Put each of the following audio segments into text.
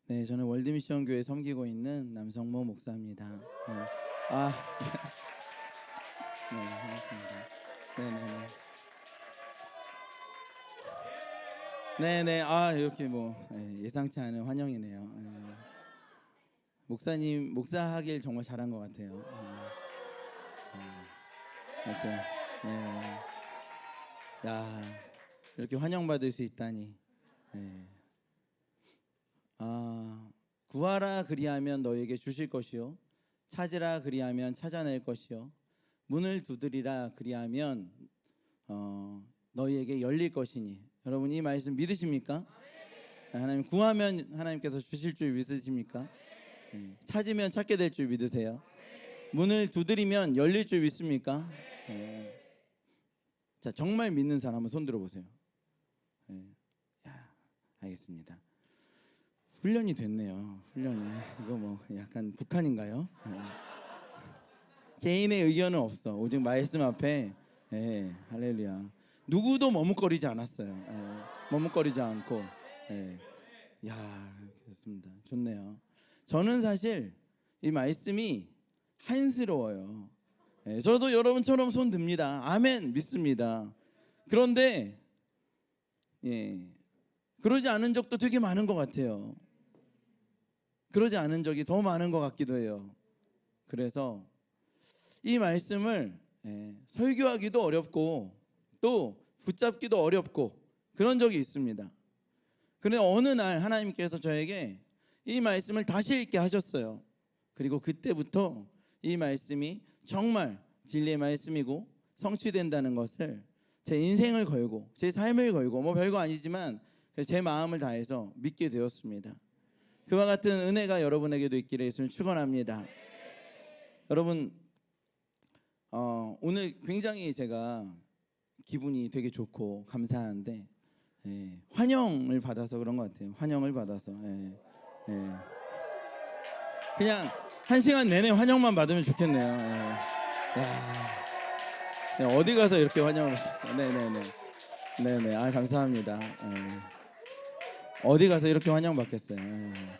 네, 저는 월드미션 교회 섬기고 있는 남성모 목사입니다. 네. 아, 네, 반갑습니다. 네네네. 네네. 아, 이렇게 뭐 예상치 않은 환영이네요. 목사님 목사하길 정말 잘한 것 같아요. 이렇게 네. 야, 이렇게 환영받을 수 있다니. 네. 아, 구하라 그리하면 너에게 주실 것이요, 찾으라 그리하면 찾아낼 것이요, 문을 두드리라 그리하면 너희에게 열릴 것이니. 여러분, 이 말씀 믿으십니까? 하나님, 구하면 하나님께서 주실 줄 믿으십니까? 찾으면 찾게 될 줄 믿으세요? 문을 두드리면 열릴 줄 믿습니까? 자, 정말 믿는 사람 한번 손 들어보세요. 야, 알겠습니다. 훈련이 됐네요. 훈련이. 이거 뭐 약간 북한인가요? 개인의 의견은 없어. 오직 말씀 앞에. 할렐루야. 누구도 머뭇거리지 않았어요. 머뭇거리지 않고. 야, 좋습니다. 좋네요. 저는 사실 이 말씀이 한스러워요. 저도 여러분처럼 손 듭니다. 아멘, 믿습니다. 그런데 그러지 않은 적도 되게 많은 것 같아요. 그러지 않은 적이 더 많은 것 같기도 해요. 그래서 이 말씀을 설교하기도 어렵고 또 붙잡기도 어렵고 그런 적이 있습니다. 그런데 어느 날 하나님께서 저에게 이 말씀을 다시 읽게 하셨어요. 그리고 그때부터 이 말씀이 정말 진리의 말씀이고 성취된다는 것을 제 인생을 걸고 제 삶을 걸고 뭐 별거 아니지만 제 마음을 다해서 믿게 되었습니다. 그와 같은 은혜가 여러분에게도 있기를 예수님 축원합니다. 여러분, 오늘 굉장히 제가 기분이 되게 좋고 감사한데 환영을 받아서 그런 것 같아요. 환영을 받아서 그냥 한 시간 내내 환영만 받으면 좋겠네요. 어디 가서 이렇게 환영을 받겠어요. 네네. 아, 감사합니다. 어디 가서 이렇게 환영 받겠어요.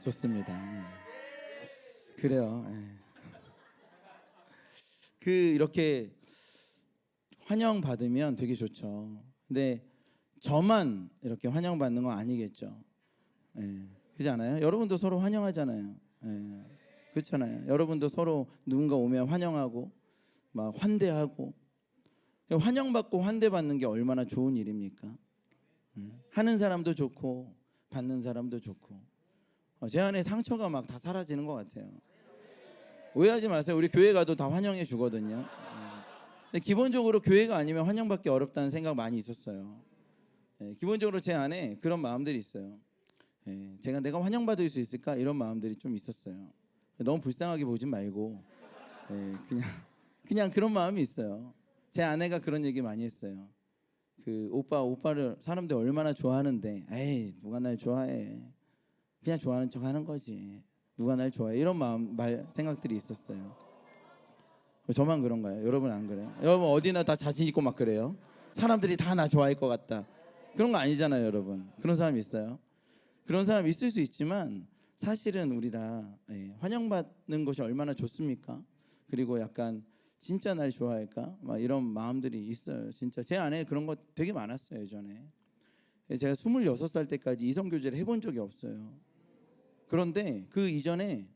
좋습니다. 그래요. 이렇게 환영 받으면 되게 좋죠. 근데 저만 이렇게 환영 받는 건 아니겠죠. 그렇지 않아요? 여러분도 서로 환영하잖아요. 그렇잖아요. 여러분도 서로 누군가 오면 환영하고 막 환대하고. 환영받고 환대받는 게 얼마나 좋은 일입니까? 하는 사람도 좋고 받는 사람도 좋고. 제 안에 상처가 막 다 사라지는 것 같아요. 오해하지 마세요. 우리 교회 가도 다 환영해 주거든요. 근데 기본적으로 교회가 아니면 환영받기 어렵다는 생각 많이 있었어요. 기본적으로 제 안에 그런 마음들이 있어요. 내가 환영받을 수 있을까? 이런 마음들이 좀 있었어요. 너무 불쌍하게 보지 말고 그냥 그런 마음이 있어요. 제 아내가 그런 얘기 많이 했어요. 오빠를 사람들 얼마나 좋아하는데, 에이, 누가 날 좋아해? 그냥 좋아하는 척 하는 거지. 누가 날 좋아해? 이런 생각들이 있었어요. 저만 그런가요? 여러분 안 그래요? 여러분 어디나 다 자신 있고 막 그래요? 사람들이 다 나 좋아할 것 같다. 그런 거 아니잖아요, 여러분. 그런 사람 있어요? 그런 사람 있을 수 있지만 사실은 우리 다 환영받는 것이 얼마나 좋습니까? 그리고 약간 진짜 날 좋아할까? 막 이런 마음들이 있어요. 진짜 제 안에 그런 거 되게 많았어요, 예전에. 제가 26살 때까지 이성교제를 해본 적이 없어요. 그런데 그 이전에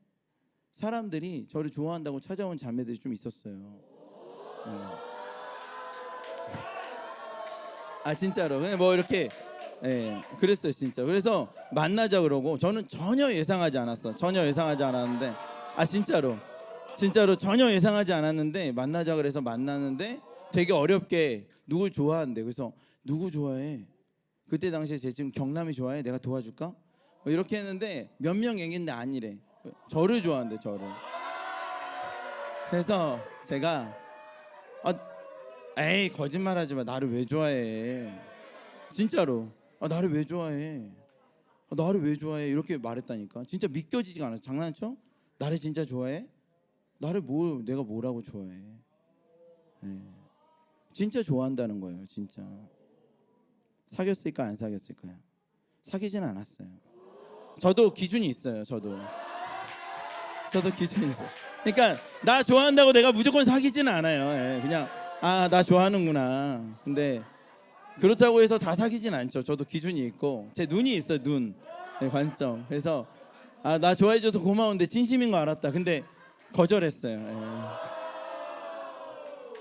사람들이 저를 좋아한다고 찾아온 자매들이 좀 있었어요. 아, 진짜로. 그냥 뭐 이렇게 그랬어요, 진짜. 그래서 만나자 그러고 저는 전혀 예상하지 않았는데, 아, 진짜로 전혀 예상하지 않았는데 만나자 그래서 만나는데 되게 어렵게 누굴 좋아한대. 그래서 누구 좋아해? 그때 당시에 제 지금 경남이 좋아해? 내가 도와줄까? 뭐 이렇게 했는데 몇 명 얘기인데 아니래. 저를 좋아한대, 저를. 그래서 제가 에이, 거짓말하지 마. 나를 왜 좋아해? 진짜로. 나를 왜 좋아해? 나를 왜 좋아해? 이렇게 말했다니까. 진짜 믿겨지지가 않았어. 장난쳐? 나를 진짜 좋아해? 내가 뭐라고 좋아해? 진짜 좋아한다는 거예요, 진짜. 사귀었을까 안 사귀었을까요? 사귀진 않았어요. 저도 기준이 있어요. 저도 기준이 있어요. 그러니까 나 좋아한다고 내가 무조건 사귀지는 않아요. 예, 그냥 나 좋아하는구나. 근데 그렇다고 해서 다 사귀진 않죠. 저도 기준이 있고 제 눈이 있어요. 눈. 네, 관점. 그래서 나 좋아해줘서 고마운데 진심인 거 알았다. 근데 거절했어요. 예.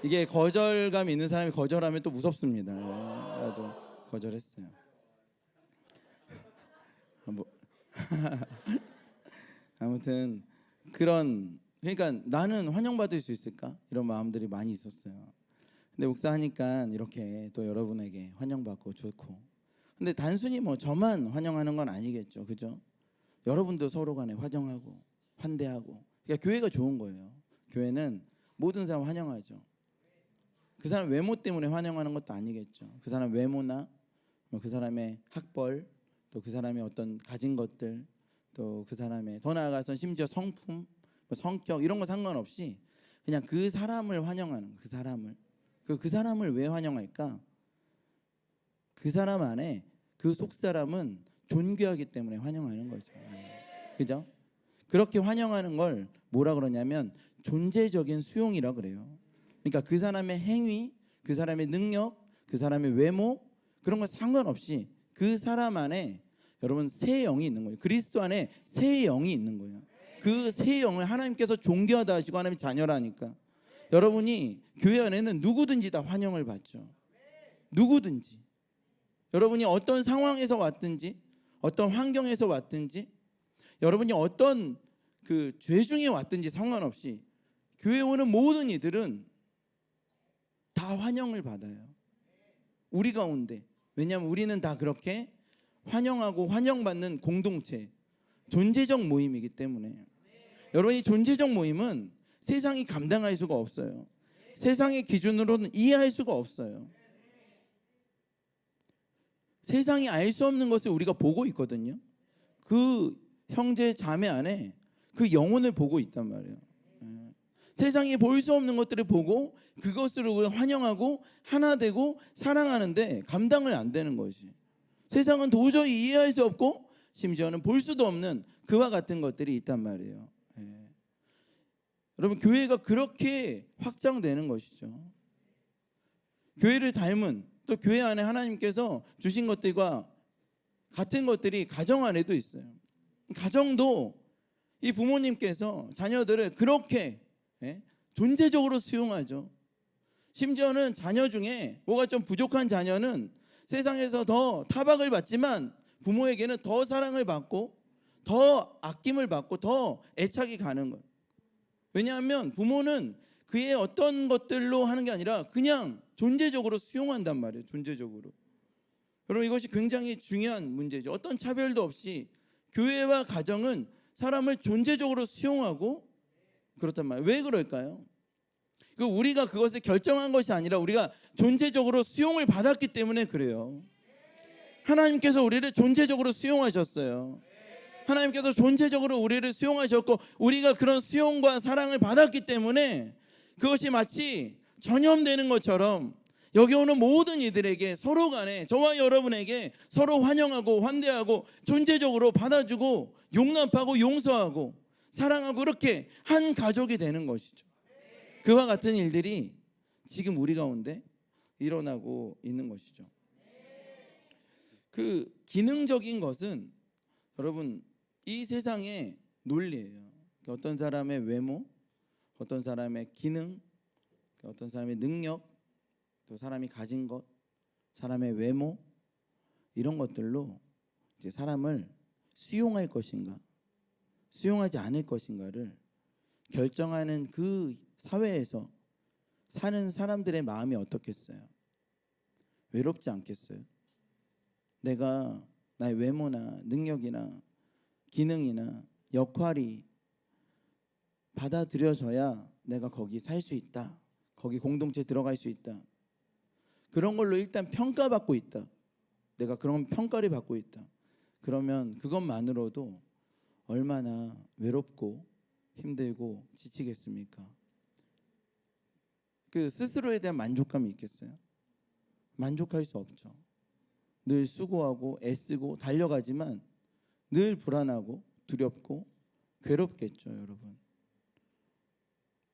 이게 거절감 있는 사람이 거절하면 또 무섭습니다. 예. 나도 거절했어요. 뭐 아무튼 그러니까 나는 환영받을 수 있을까? 이런 마음들이 많이 있었어요. 근데 목사하니까 이렇게 또 여러분에게 환영받고 좋고. 근데 단순히 뭐 저만 환영하는 건 아니겠죠, 그죠? 여러분도 서로 간에 환영하고 환대하고. 그러니까 교회가 좋은 거예요. 교회는 모든 사람 환영하죠. 그 사람 외모 때문에 환영하는 것도 아니겠죠. 그 사람 외모나 그 사람의 학벌, 또 그 사람의 어떤 가진 것들, 또 그 사람의 더 나아가서 심지어 성품, 성격 이런 거 상관없이 그냥 그 사람을 환영하는, 그 사람을. 그 사람을 왜 환영할까? 그 사람 안에 그 속사람은 존귀하기 때문에 환영하는 거죠. 그죠? 그렇게 환영하는 걸 뭐라 그러냐면 존재적인 수용이라 그래요. 그러니까 그 사람의 행위, 그 사람의 능력, 그 사람의 외모 그런 거 상관없이 그 사람 안에 여러분 새 영이 있는 거예요. 그리스도 안에 새 영이 있는 거예요. 그 새 영을 하나님께서 존귀하다 하시고 하나님의 자녀라니까. 여러분이 교회 안에는 누구든지 다 환영을 받죠. 누구든지. 여러분이 어떤 상황에서 왔든지, 어떤 환경에서 왔든지, 여러분이 어떤 그 죄 중에 왔든지 상관없이 교회 오는 모든 이들은 다 환영을 받아요. 우리 가운데. 왜냐하면 우리는 다 그렇게 환영하고 환영받는 공동체, 존재적 모임이기 때문에. 여러분이 존재적 모임은 세상이 감당할 수가 없어요. 세상의 기준으로는 이해할 수가 없어요. 세상이 알 수 없는 것을 우리가 보고 있거든요. 그 형제 자매 안에 그 영혼을 보고 있단 말이에요. 세상이 볼 수 없는 것들을 보고 그것으로 환영하고 하나 되고 사랑하는데 감당을 안 되는 것이. 세상은 도저히 이해할 수 없고 심지어는 볼 수도 없는 그와 같은 것들이 있단 말이에요. 여러분 교회가 그렇게 확장되는 것이죠. 교회를 닮은 또 교회 안에 하나님께서 주신 것들과 같은 것들이 가정 안에도 있어요. 가정도 이 부모님께서 자녀들을 그렇게 존재적으로 수용하죠. 심지어는 자녀 중에 뭐가 좀 부족한 자녀는 세상에서 더 타박을 받지만 부모에게는 더 사랑을 받고 더 아낌을 받고 더 애착이 가는 것. 왜냐하면 부모는 그의 어떤 것들로 하는 게 아니라 그냥 존재적으로 수용한단 말이에요. 존재적으로. 여러분 이것이 굉장히 중요한 문제죠. 어떤 차별도 없이 교회와 가정은 사람을 존재적으로 수용하고 그렇단 말이에요. 왜 그럴까요? 우리가 그것을 결정한 것이 아니라 우리가 존재적으로 수용을 받았기 때문에 그래요. 하나님께서 우리를 존재적으로 수용하셨어요. 하나님께서 존재적으로 우리를 수용하셨고 우리가 그런 수용과 사랑을 받았기 때문에 그것이 마치 전염되는 것처럼 여기 오는 모든 이들에게 서로 간에 저와 여러분에게 서로 환영하고 환대하고 존재적으로 받아주고 용납하고 용서하고 사랑하고 이렇게 한 가족이 되는 것이죠. 그와 같은 일들이 지금 우리 가운데 일어나고 있는 것이죠. 그 기능적인 것은 여러분 이 세상의 논리예요. 어떤 사람의 외모, 어떤 사람의 기능, 어떤 사람의 능력, 또 사람이 가진 것, 사람의 외모 이런 것들로 이제 사람을 수용할 것인가, 수용하지 않을 것인가를 결정하는 그 사회에서 사는 사람들의 마음이 어떻겠어요? 외롭지 않겠어요? 내가 나의 외모나 능력이나 기능이나 역할이 받아들여져야 내가 거기 살 수 있다. 거기 공동체에 들어갈 수 있다. 그런 걸로 일단 평가받고 있다. 내가 그런 평가를 받고 있다. 그러면 그것만으로도 얼마나 외롭고 힘들고 지치겠습니까? 그 스스로에 대한 만족감이 있겠어요? 만족할 수 없죠. 늘 수고하고 애쓰고 달려가지만 늘 불안하고 두렵고 괴롭겠죠, 여러분.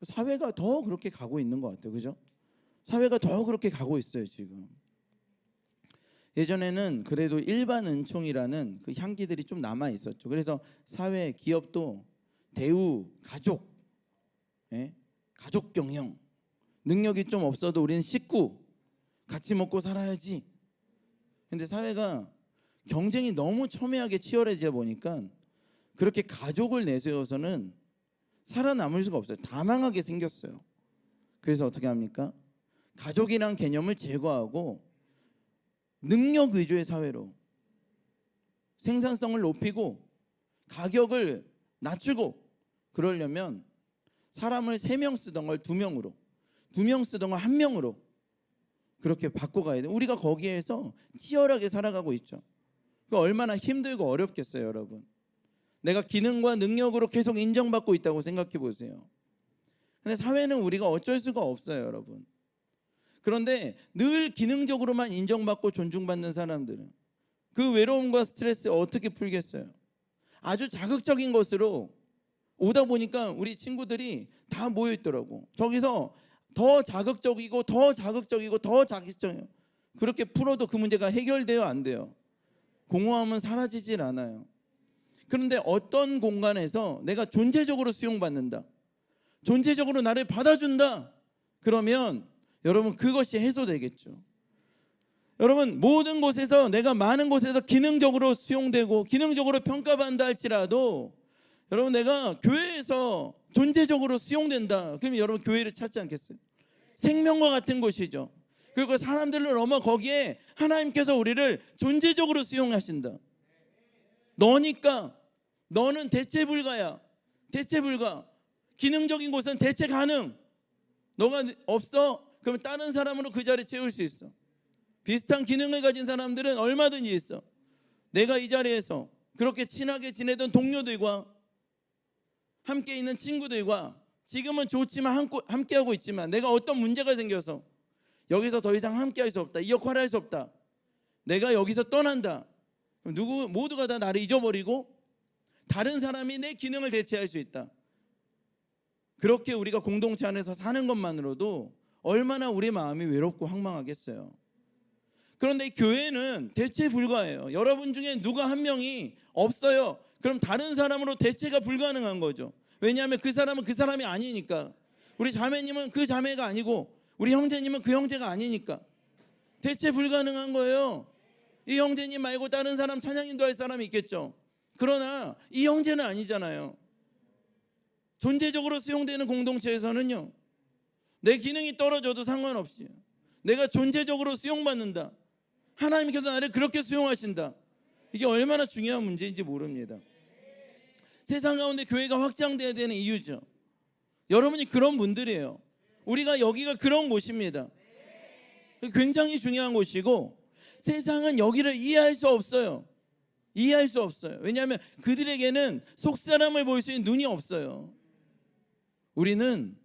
사회가 더 그렇게 가고 있는 것 같아요, 그죠? 사회가 더 그렇게 가고 있어요 지금. 예전에는 그래도 일반 은총이라는 그 향기들이 좀 남아 있었죠. 그래서 사회, 기업도 대우, 가족, 가족 경영, 능력이 좀 없어도 우리는 식구, 같이 먹고 살아야지. 근데 사회가 경쟁이 너무 첨예하게 치열해져 보니까 그렇게 가족을 내세워서는 살아남을 수가 없어요. 다 망하게 생겼어요. 그래서 어떻게 합니까? 가족이란 개념을 제거하고 능력 위주의 사회로 생산성을 높이고 가격을 낮추고, 그러려면 사람을 3명 쓰던 걸 2명으로, 2명 쓰던 걸 1명으로 그렇게 바꿔가야 돼요. 우리가 거기에서 치열하게 살아가고 있죠. 얼마나 힘들고 어렵겠어요, 여러분. 내가 기능과 능력으로 계속 인정받고 있다고 생각해 보세요. 근데 사회는 우리가 어쩔 수가 없어요, 여러분. 그런데 늘 기능적으로만 인정받고 존중받는 사람들은 그 외로움과 스트레스를 어떻게 풀겠어요? 아주 자극적인 것으로 오다 보니까 우리 친구들이 다 모여 있더라고. 저기서 더 자극적이고 더 자극적이고 더 자극적이고, 그렇게 풀어도 그 문제가 해결돼요, 안 돼요? 공허함은 사라지질 않아요. 그런데 어떤 공간에서 내가 존재적으로 수용받는다, 존재적으로 나를 받아준다, 그러면 여러분 그것이 해소되겠죠. 여러분 모든 곳에서, 내가 많은 곳에서 기능적으로 수용되고 기능적으로 평가받는다 할지라도, 여러분 내가 교회에서 존재적으로 수용된다, 그러면 여러분 교회를 찾지 않겠어요? 생명과 같은 곳이죠. 그리고 사람들을 넘어 거기에 하나님께서 우리를 존재적으로 수용하신다. 너니까, 너는 대체 불가야. 대체 불가. 기능적인 곳은 대체 가능. 너가 없어? 그러면 다른 사람으로 그 자리 채울 수 있어. 비슷한 기능을 가진 사람들은 얼마든지 있어. 내가 이 자리에서 그렇게 친하게 지내던 동료들과 함께 있는 친구들과 지금은 좋지만 함께하고 있지만, 내가 어떤 문제가 생겨서 여기서 더 이상 함께할 수 없다, 이 역할을 할 수 없다, 내가 여기서 떠난다, 그럼 모두가 다 나를 잊어버리고 다른 사람이 내 기능을 대체할 수 있다. 그렇게 우리가 공동체 안에서 사는 것만으로도 얼마나 우리 마음이 외롭고 황망하겠어요. 그런데 교회는 대체 불가해요. 여러분 중에 누가 한 명이 없어요, 그럼 다른 사람으로 대체가 불가능한 거죠. 왜냐하면 그 사람은 그 사람이 아니니까. 우리 자매님은 그 자매가 아니고 우리 형제님은 그 형제가 아니니까 대체 불가능한 거예요. 이 형제님 말고 다른 사람 찬양 인도할 사람이 있겠죠. 그러나 이 형제는 아니잖아요. 존재적으로 수용되는 공동체에서는요, 내 기능이 떨어져도 상관없이 내가 존재적으로 수용받는다, 하나님께서 나를 그렇게 수용하신다. 이게 얼마나 중요한 문제인지 모릅니다. 세상 가운데 교회가 확장돼야 되는 이유죠. 여러분이 그런 분들이에요. 우리가 여기가 그런 곳입니다. 굉장히 중요한 곳이고, 세상은 여기를 이해할 수 없어요. 이해할 수 없어요. 왜냐하면 그들에게는 속사람을 볼 수 있는 눈이 없어요. 우리는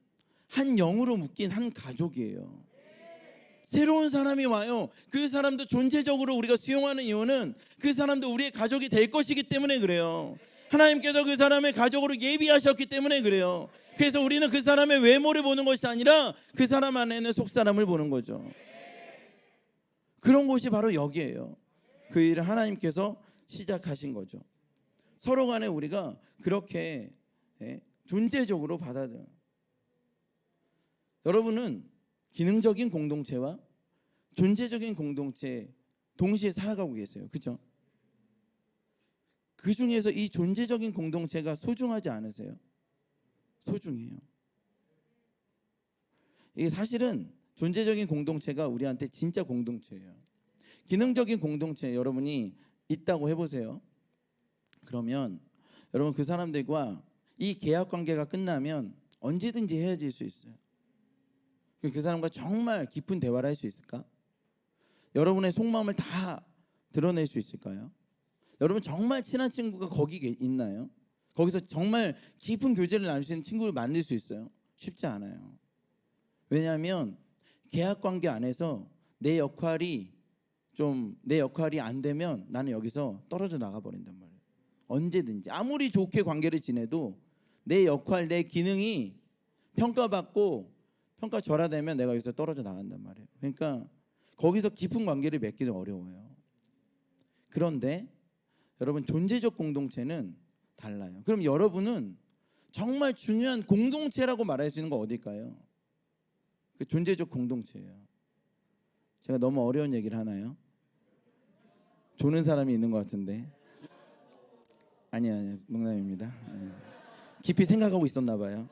한 영으로 묶인 한 가족이에요. 새로운 사람이 와요. 그 사람도 존재적으로 우리가 수용하는 이유는 그 사람도 우리의 가족이 될 것이기 때문에 그래요. 하나님께서 그 사람을 가족으로 예비하셨기 때문에 그래요. 그래서 우리는 그 사람의 외모를 보는 것이 아니라 그 사람 안에는 속사람을 보는 거죠. 그런 곳이 바로 여기예요. 그 일을 하나님께서 시작하신 거죠. 서로 간에 우리가 그렇게 존재적으로 받아들여요. 여러분은 기능적인 공동체와 존재적인 공동체 동시에 살아가고 계세요. 그렇죠? 그 중에서 이 존재적인 공동체가 소중하지 않으세요? 소중해요. 이게 사실은 존재적인 공동체가 우리한테 진짜 공동체예요. 기능적인 공동체 여러분이 있다고 해보세요. 그러면 여러분 그 사람들과 이 계약 관계가 끝나면 언제든지 헤어질 수 있어요. 그 사람과 정말 깊은 대화를 할 수 있을까? 여러분의 속마음을 다 드러낼 수 있을까요? 여러분 정말 친한 친구가 거기 있나요? 거기서 정말 깊은 교제를 나눌 수 있는 친구를 만들 수 있어요? 쉽지 않아요. 왜냐하면 계약 관계 안에서 내 역할이 안 되면 나는 여기서 떨어져 나가 버린단 말이에요. 언제든지 아무리 좋게 관계를 지내도 내 역할, 내 기능이 평가받고 평가절하되면 내가 여기서 떨어져 나간단 말이에요. 그러니까 거기서 깊은 관계를 맺기는 어려워요. 그런데 여러분, 존재적 공동체는 달라요. 그럼 여러분은 정말 중요한 공동체라고 말할 수 있는 거 어딜까요? 그 존재적 공동체예요. 제가 너무 어려운 얘기를 하나요? 조는 사람이 있는 것 같은데. 아니요, 농담입니다. 깊이 생각하고 있었나 봐요.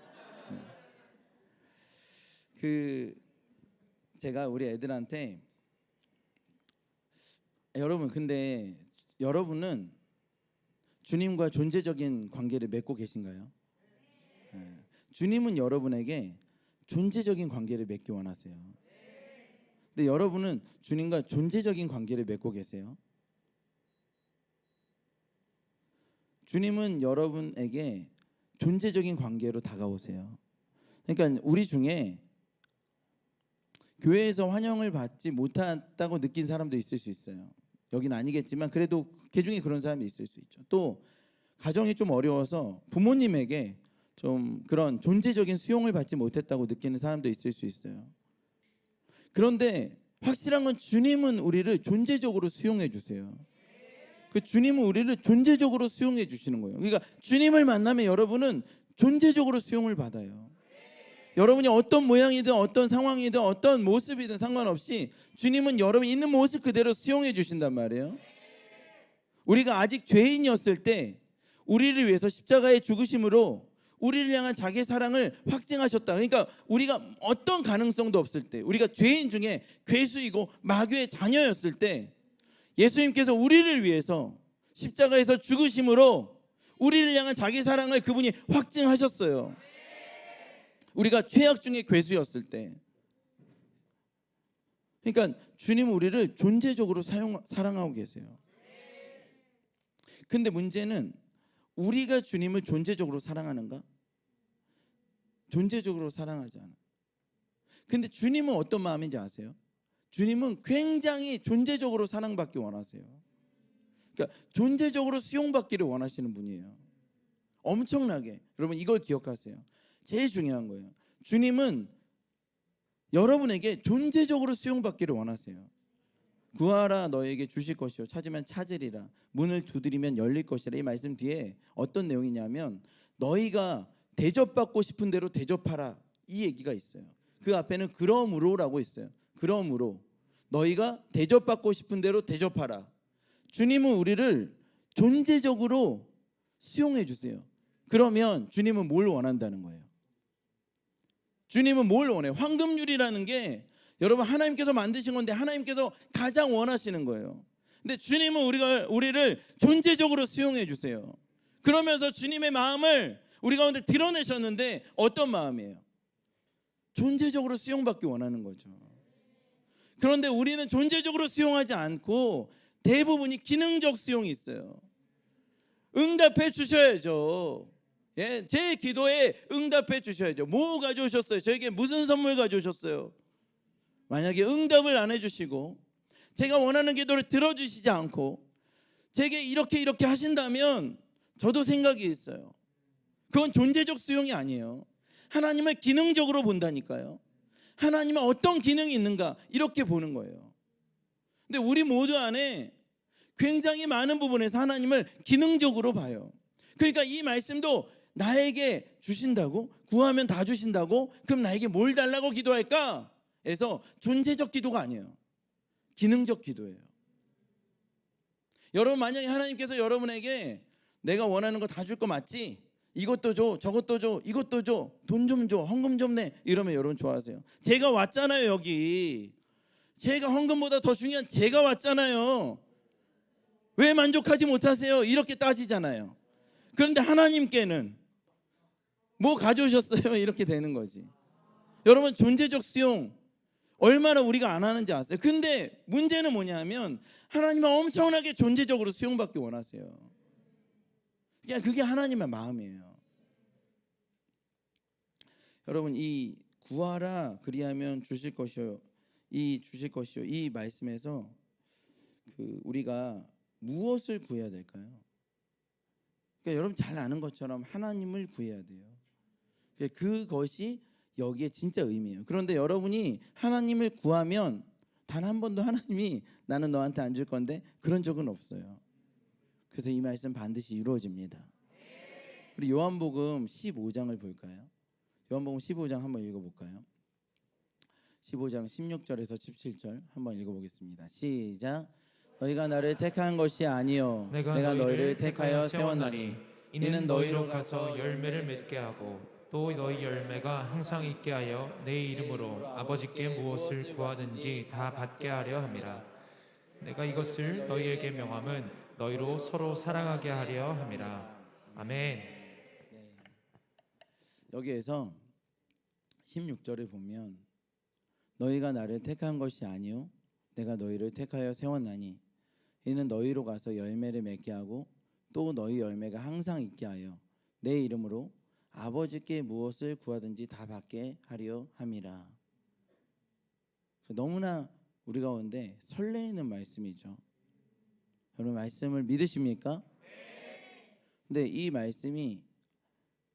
제가 우리 애들한테, 여러분, 근데 여러분은 주님과 존재적인 관계를 맺고 계신가요? 주님은 여러분에게 존재적인 관계를 맺기 원하세요. 근데 여러분은 주님과 존재적인 관계를 맺고 계세요? 주님은 여러분에게 존재적인 관계로 다가오세요. 그러니까 우리 중에 교회에서 환영을 받지 못했다고 느낀 사람도 있을 수 있어요. 여기는 아니겠지만 그래도 그 중에 그런 사람이 있을 수 있죠. 또 가정이 좀 어려워서 부모님에게 좀 그런 존재적인 수용을 받지 못했다고 느끼는 사람도 있을 수 있어요. 그런데 확실한 건 주님은 우리를 존재적으로 수용해 주세요. 그 주님은 우리를 존재적으로 수용해 주시는 거예요. 그러니까 주님을 만나면 여러분은 존재적으로 수용을 받아요. 여러분이 어떤 모양이든 어떤 상황이든 어떤 모습이든 상관없이 주님은 여러분이 있는 모습 그대로 수용해 주신단 말이에요. 우리가 아직 죄인이었을 때 우리를 위해서 십자가의 죽으심으로 우리를 향한 자기의 사랑을 확증하셨다. 그러니까 우리가 어떤 가능성도 없을 때, 우리가 죄인 중에 괴수이고 마귀의 자녀였을 때 예수님께서 우리를 위해서 십자가에서 죽으심으로 우리를 향한 자기 사랑을 그분이 확증하셨어요. 우리가 죄악 중에 괴수였을 때. 그러니까 주님은 우리를 존재적으로 사랑하고 계세요. 근데 문제는 우리가 주님을 존재적으로 사랑하는가? 존재적으로 사랑하지 않아. 근데 주님은 어떤 마음인지 아세요? 주님은 굉장히 존재적으로 사랑받기 원하세요. 그러니까 존재적으로 수용받기를 원하시는 분이에요. 엄청나게. 여러분, 이걸 기억하세요. 제일 중요한 거예요. 주님은 여러분에게 존재적으로 수용받기를 원하세요. 구하라 너에게 주실 것이요 찾으면 찾으리라 문을 두드리면 열릴 것이라. 이 말씀 뒤에 어떤 내용이냐면 너희가 대접받고 싶은 대로 대접하라, 이 얘기가 있어요. 그 앞에는 그러므로라고 있어요. 그러므로 너희가 대접받고 싶은 대로 대접하라. 주님은 우리를 존재적으로 수용해 주세요. 그러면 주님은 뭘 원한다는 거예요? 주님은 뭘 원해요? 황금률이라는 게 여러분 하나님께서 만드신 건데 하나님께서 가장 원하시는 거예요. 근데 주님은 우리를 존재적으로 수용해 주세요. 그러면서 주님의 마음을 우리 가운데 드러내셨는데 어떤 마음이에요? 존재적으로 수용받기 원하는 거죠. 그런데 우리는 존재적으로 수용하지 않고 대부분이 기능적 수용이 있어요. 응답해 주셔야죠. 예, 제 기도에 응답해 주셔야죠. 뭐 가져오셨어요? 저에게 무슨 선물 가져오셨어요? 만약에 응답을 안 해주시고 제가 원하는 기도를 들어주시지 않고 제게 이렇게 하신다면 저도 생각이 있어요. 그건 존재적 수용이 아니에요. 하나님을 기능적으로 본다니까요. 하나님은 어떤 기능이 있는가 이렇게 보는 거예요. 근데 우리 모두 안에 굉장히 많은 부분에서 하나님을 기능적으로 봐요. 그러니까 이 말씀도 나에게 주신다고? 구하면 다 주신다고? 그럼 나에게 뭘 달라고 기도할까? 해서 존재적 기도가 아니에요. 기능적 기도예요. 여러분, 만약에 하나님께서 여러분에게 내가 원하는 거 다 줄 거 맞지? 이것도 줘, 저것도 줘, 이것도 줘, 돈 좀 줘, 헌금 좀 내, 이러면 여러분 좋아하세요. 제가 왔잖아요. 여기 제가 헌금보다 더 중요한 제가 왔잖아요. 왜 만족하지 못하세요? 이렇게 따지잖아요. 그런데 하나님께는 뭐 가져오셨어요? 이렇게 되는 거지. 여러분, 존재적 수용 얼마나 우리가 안 하는지 아세요? 근데 문제는 뭐냐면 하나님은 엄청나게 존재적으로 수용받기 원하세요. 그냥 그게 하나님의 마음이에요. 여러분, 이 구하라 그리하면 주실 것이요, 이 말씀에서 우리가 무엇을 구해야 될까요? 그러니까 여러분 잘 아는 것처럼 하나님을 구해야 돼요. 그것이 여기에 진짜 의미예요. 그런데 여러분이 하나님을 구하면 단 한 번도 하나님이 나는 너한테 안 줄 건데 그런 적은 없어요. 그래서 이 말씀 반드시 이루어집니다. 우리 요한복음 15장을 볼까요? 요한복음 15장 한번 읽어볼까요? 15장 16절에서 17절 한번 읽어보겠습니다. 시작. 너희가 나를 택한 것이 아니요 내가 너희를 택하여 세웠나니 이는 너희로 가서 열매를 맺게 하고 또 너희 열매가 항상 있게 하여 내 이름으로 아버지께 무엇을 구하든지 다 받게 하려 함이라. 내가 이것을 너희에게 명함은 너희로 서로 사랑하게 하려 함이라. 아멘. 여기에서 16절을 보면 너희가 나를 택한 것이 아니요 내가 너희를 택하여 세웠나니 이는 너희로 가서 열매를 맺게 하고 또 너희 열매가 항상 있게 하여 내 이름으로 아버지께 무엇을 구하든지 다 받게 하려 함이라. 너무나 우리 가운데 설레이는 말씀이죠. 여러분 말씀을 믿으십니까? 근데 이 말씀이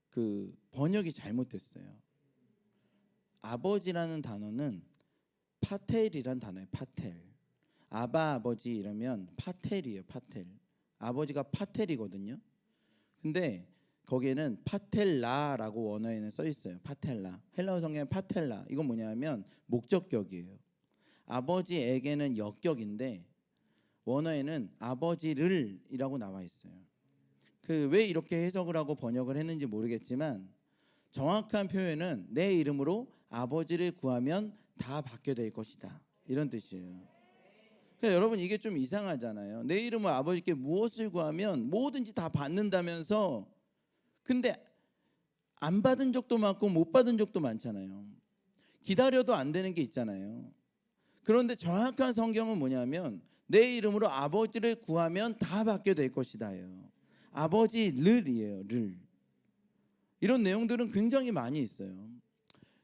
그 번역이 잘못됐어요. 아버지라는 단어는 파텔이란 단어예요. 파텔. 아바 아버지 이러면 파텔이에요. 파텔. 아버지가 파텔이거든요. 근데 거기에는 파텔라라고 원어에는 써 있어요. 파텔라. 헬라어 성경에 파텔라. 이건 뭐냐면 목적격이에요. 아버지에게는 역격인데 원어에는 아버지를이라고 나와 있어요. 왜 이렇게 해석을 하고 번역을 했는지 모르겠지만 정확한 표현은 내 이름으로 아버지를 구하면 다 받게 될 것이다. 이런 뜻이에요. 그러니까 여러분 이게 좀 이상하잖아요. 내 이름으로 아버지께 무엇을 구하면 뭐든지 다 받는다면서 근데 안 받은 적도 많고 못 받은 적도 많잖아요. 기다려도 안 되는 게 있잖아요. 그런데 정확한 성경은 뭐냐면 내 이름으로 아버지를 구하면 다 받게 될 것이다요. 아버지를이에요. 를. 이런 내용들은 굉장히 많이 있어요.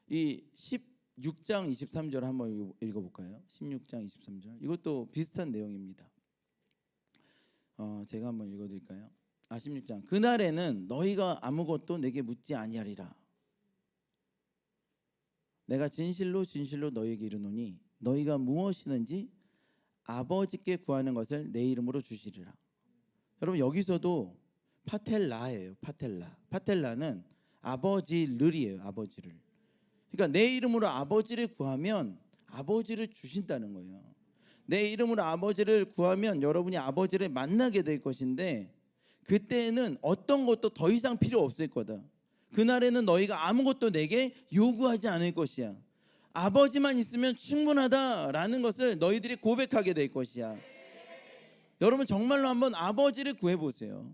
이 16장 23절 한번 읽어볼까요? 16장 23절. 이것도 비슷한 내용입니다. 제가 한번 읽어드릴까요? 16장. 그날에는 너희가 아무것도 내게 묻지 아니하리라. 내가 진실로 진실로 너희에게 이르노니 너희가 무엇이든지 아버지께 구하는 것을 내 이름으로 주시리라. 여러분 여기서도 파텔라예요. 파텔라. 파텔라는 아버지를이에요. 아버지를. 그러니까 내 이름으로 아버지를 구하면 아버지를 주신다는 거예요. 내 이름으로 아버지를 구하면 여러분이 아버지를 만나게 될 것인데 그때는 어떤 것도 더 이상 필요 없을 거다. 그날에는 너희가 아무것도 내게 요구하지 않을 것이야. 아버지만 있으면 충분하다라는 것을 너희들이 고백하게 될 것이야. 여러분 정말로 한번 아버지를 구해보세요.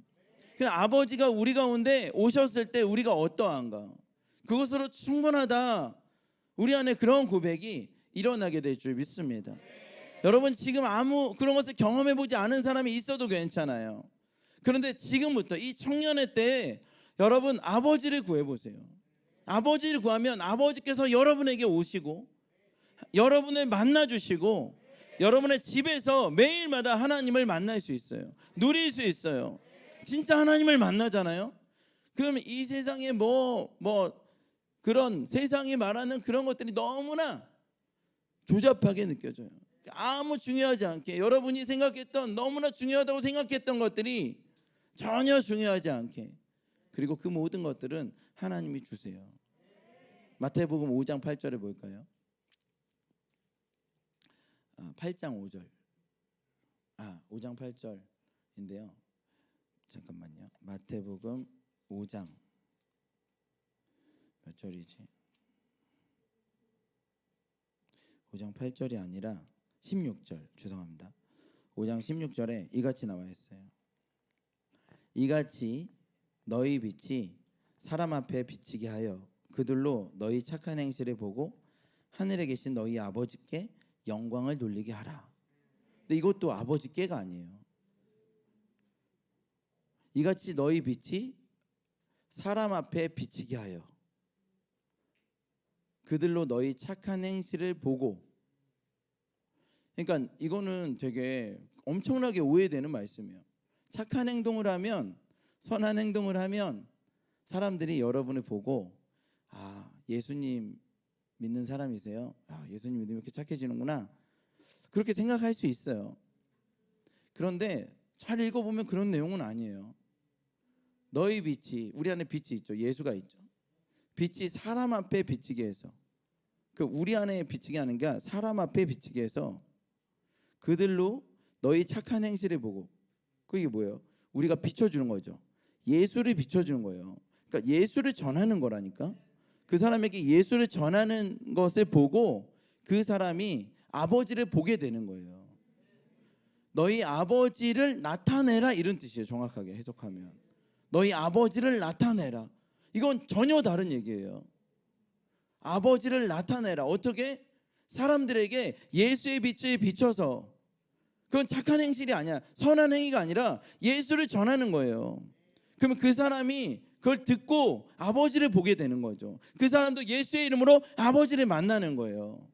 아버지가 우리 가운데 오셨을 때 우리가 어떠한가? 그것으로 충분하다. 우리 안에 그런 고백이 일어나게 될 줄 믿습니다. 여러분 지금 아무 그런 것을 경험해보지 않은 사람이 있어도 괜찮아요. 그런데 지금부터 이 청년의 때에 여러분 아버지를 구해보세요. 아버지를 구하면 아버지께서 여러분에게 오시고 여러분을 만나주시고 여러분의 집에서 매일마다 하나님을 만날 수 있어요. 누릴 수 있어요. 진짜 하나님을 만나잖아요. 그럼 이 세상에 그런 세상이 말하는 그런 것들이 너무나 조잡하게 느껴져요. 아무 중요하지 않게 여러분이 생각했던 너무나 중요하다고 생각했던 것들이 전혀 중요하지 않게 그리고 그 모든 것들은 하나님이 주세요. 마태복음 5장 8절에 볼까요? 8장 5절 5장 8절인데요. 잠깐만요. 마태복음 5장 몇 절이지? 5장 8절이 아니라 16절 죄송합니다. 5장 16절에 이같이 나와 있어요. 이같이 너희 빛이 사람 앞에 비치게 하여 그들로 너희 착한 행실을 보고 하늘에 계신 너희 아버지께 영광을 돌리게 하라. 근데 이것도 아버지께가 아니에요. 이같이 너희 빛이 사람 앞에 비치게 하여 그들로 너희 착한 행실을 보고. 그러니까 이거는 되게 엄청나게 오해되는 말씀이에요. 착한 행동을 하면 선한 행동을 하면 사람들이 여러분을 보고 아, 예수님 믿는 사람이세요? 아, 예수님 믿으면 이렇게 착해지는구나. 그렇게 생각할 수 있어요. 그런데 잘 읽어보면 그런 내용은 아니에요. 너희 빛이, 우리 안에 빛이 있죠. 예수가 있죠. 빛이 사람 앞에 비치게 해서, 그 우리 안에 비치게 하는 게 사람 앞에 비치게 해서 그들로 너희 착한 행실을 보고, 그게 뭐예요? 우리가 비춰주는 거죠. 예수를 비춰주는 거예요. 그러니까 예수를 전하는 거라니까. 그 사람에게 예수를 전하는 것을 보고 그 사람이 아버지를 보게 되는 거예요. 너희 아버지를 나타내라, 이런 뜻이에요. 정확하게 해석하면 너희 아버지를 나타내라. 이건 전혀 다른 얘기예요. 아버지를 나타내라. 어떻게? 사람들에게 예수의 빛을 비춰서. 그건 착한 행실이 아니야. 선한 행위가 아니라 예수를 전하는 거예요. 그러면 그 사람이 그걸 듣고 아버지를 보게 되는 거죠. 그 사람도 예수의 이름으로 아버지를 만나는 거예요.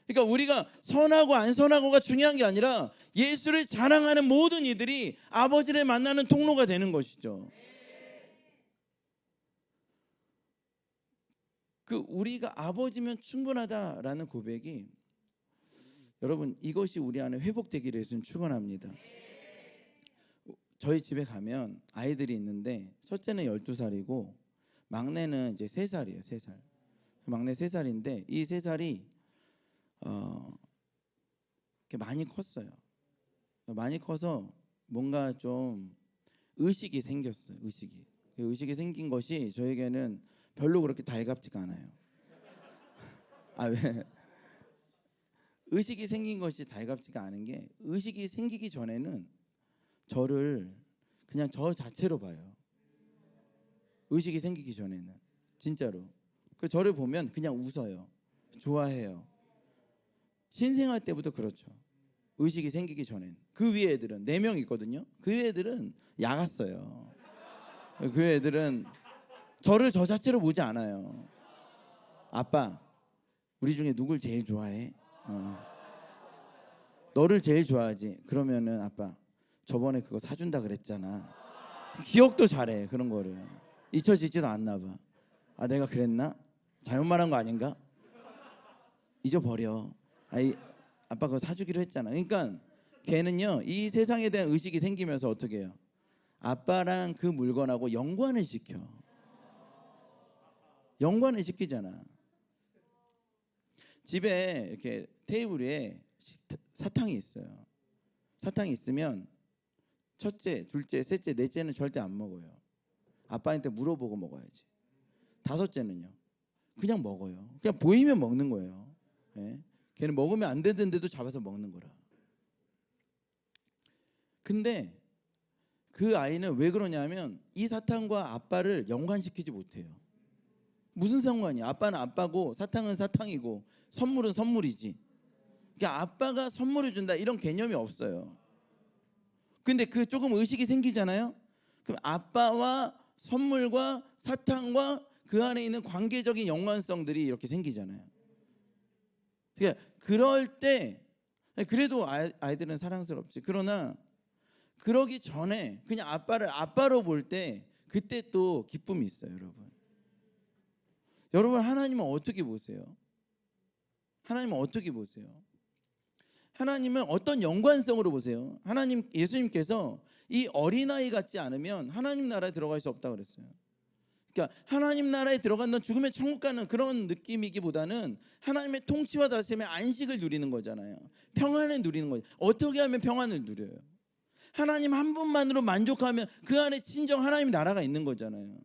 그러니까 우리가 선하고 안 선하고가 중요한 게 아니라 예수를 자랑하는 모든 이들이 아버지를 만나는 통로가 되는 것이죠. 그 우리가 아버지면 충분하다라는 고백이, 여러분, 이것이 우리 안에 회복되기를 예수는 축원합니다. 저희 집에 가면 아이들이 있는데 첫째는 12살이고 막내는 이제 3살이에요. 3살. 막내 3살인데 이 3살이 이렇게 많이 컸어요. 많이 커서 뭔가 좀 의식이 생겼어요. 의식이 생긴 것이 저에게는 별로 그렇게 달갑지가 않아요. 아, 왜? 의식이 생긴 것이 달갑지가 않은 게, 의식이 생기기 전에는 저를 그냥 저 자체로 봐요. 의식이 생기기 전에는 진짜로. 그 저를 보면 그냥 웃어요. 좋아해요. 신생할 때부터 그렇죠. 의식이 생기기 전엔. 그 위에 애들은 4명 있거든요. 그 위에 애들은 야갔어요. 그 위에 애들은 저를 저 자체로 보지 않아요. 아빠, 우리 중에 누굴 제일 좋아해? 너를 제일 좋아하지. 그러면은 아빠, 저번에 그거 사준다 그랬잖아. 기억도 잘해. 그런 거를 잊혀지지도 않나 봐. 아, 내가 그랬나? 잘못 말한 거 아닌가? 잊어버려. 아빠 그거 사주기로 했잖아. 그러니까 걔는요, 이 세상에 대한 의식이 생기면서 어떻게 해요? 아빠랑 그 물건하고 연관을 시켜. 연관을 시키잖아. 집에 이렇게 테이블 위에 사탕이 있어요. 사탕이 있으면 첫째, 둘째, 셋째, 넷째는 절대 안 먹어요. 아빠한테 물어보고 먹어야지. 5째는요, 그냥 먹어요. 그냥 보이면 먹는 거예요. 예? 걔는 먹으면 안 되는데도 잡아서 먹는 거라. 근데 그 아이는 왜 그러냐면 이 사탕과 아빠를 연관시키지 못해요. 무슨 상관이야? 아빠는 아빠고 사탕은 사탕이고 선물은 선물이지. 그러니까 아빠가 선물을 준다 이런 개념이 없어요. 근데 그 조금 의식이 생기잖아요. 그럼 아빠와 선물과 사탕과 그 안에 있는 관계적인 연관성들이 이렇게 생기잖아요. 그러니까 그럴 때 그래도 아이들은 사랑스럽지. 그러나 그러기 전에 그냥 아빠를 아빠로 볼 때 그때 또 기쁨이 있어요, 여러분. 여러분, 하나님은 어떻게 보세요? 하나님은 어떻게 보세요? 하나님은 어떤 연관성으로 보세요? 하나님, 예수님께서 이 어린아이 같지 않으면 하나님 나라에 들어갈 수 없다고 그랬어요. 그러니까 하나님 나라에 들어간다는 죽음의 천국 가는 그런 느낌이기보다는 하나님의 통치와 다스림의 안식을 누리는 거잖아요. 평안을 누리는 거죠. 어떻게 하면 평안을 누려요? 하나님 한 분만으로 만족하면 그 안에 진정 하나님 나라가 있는 거잖아요.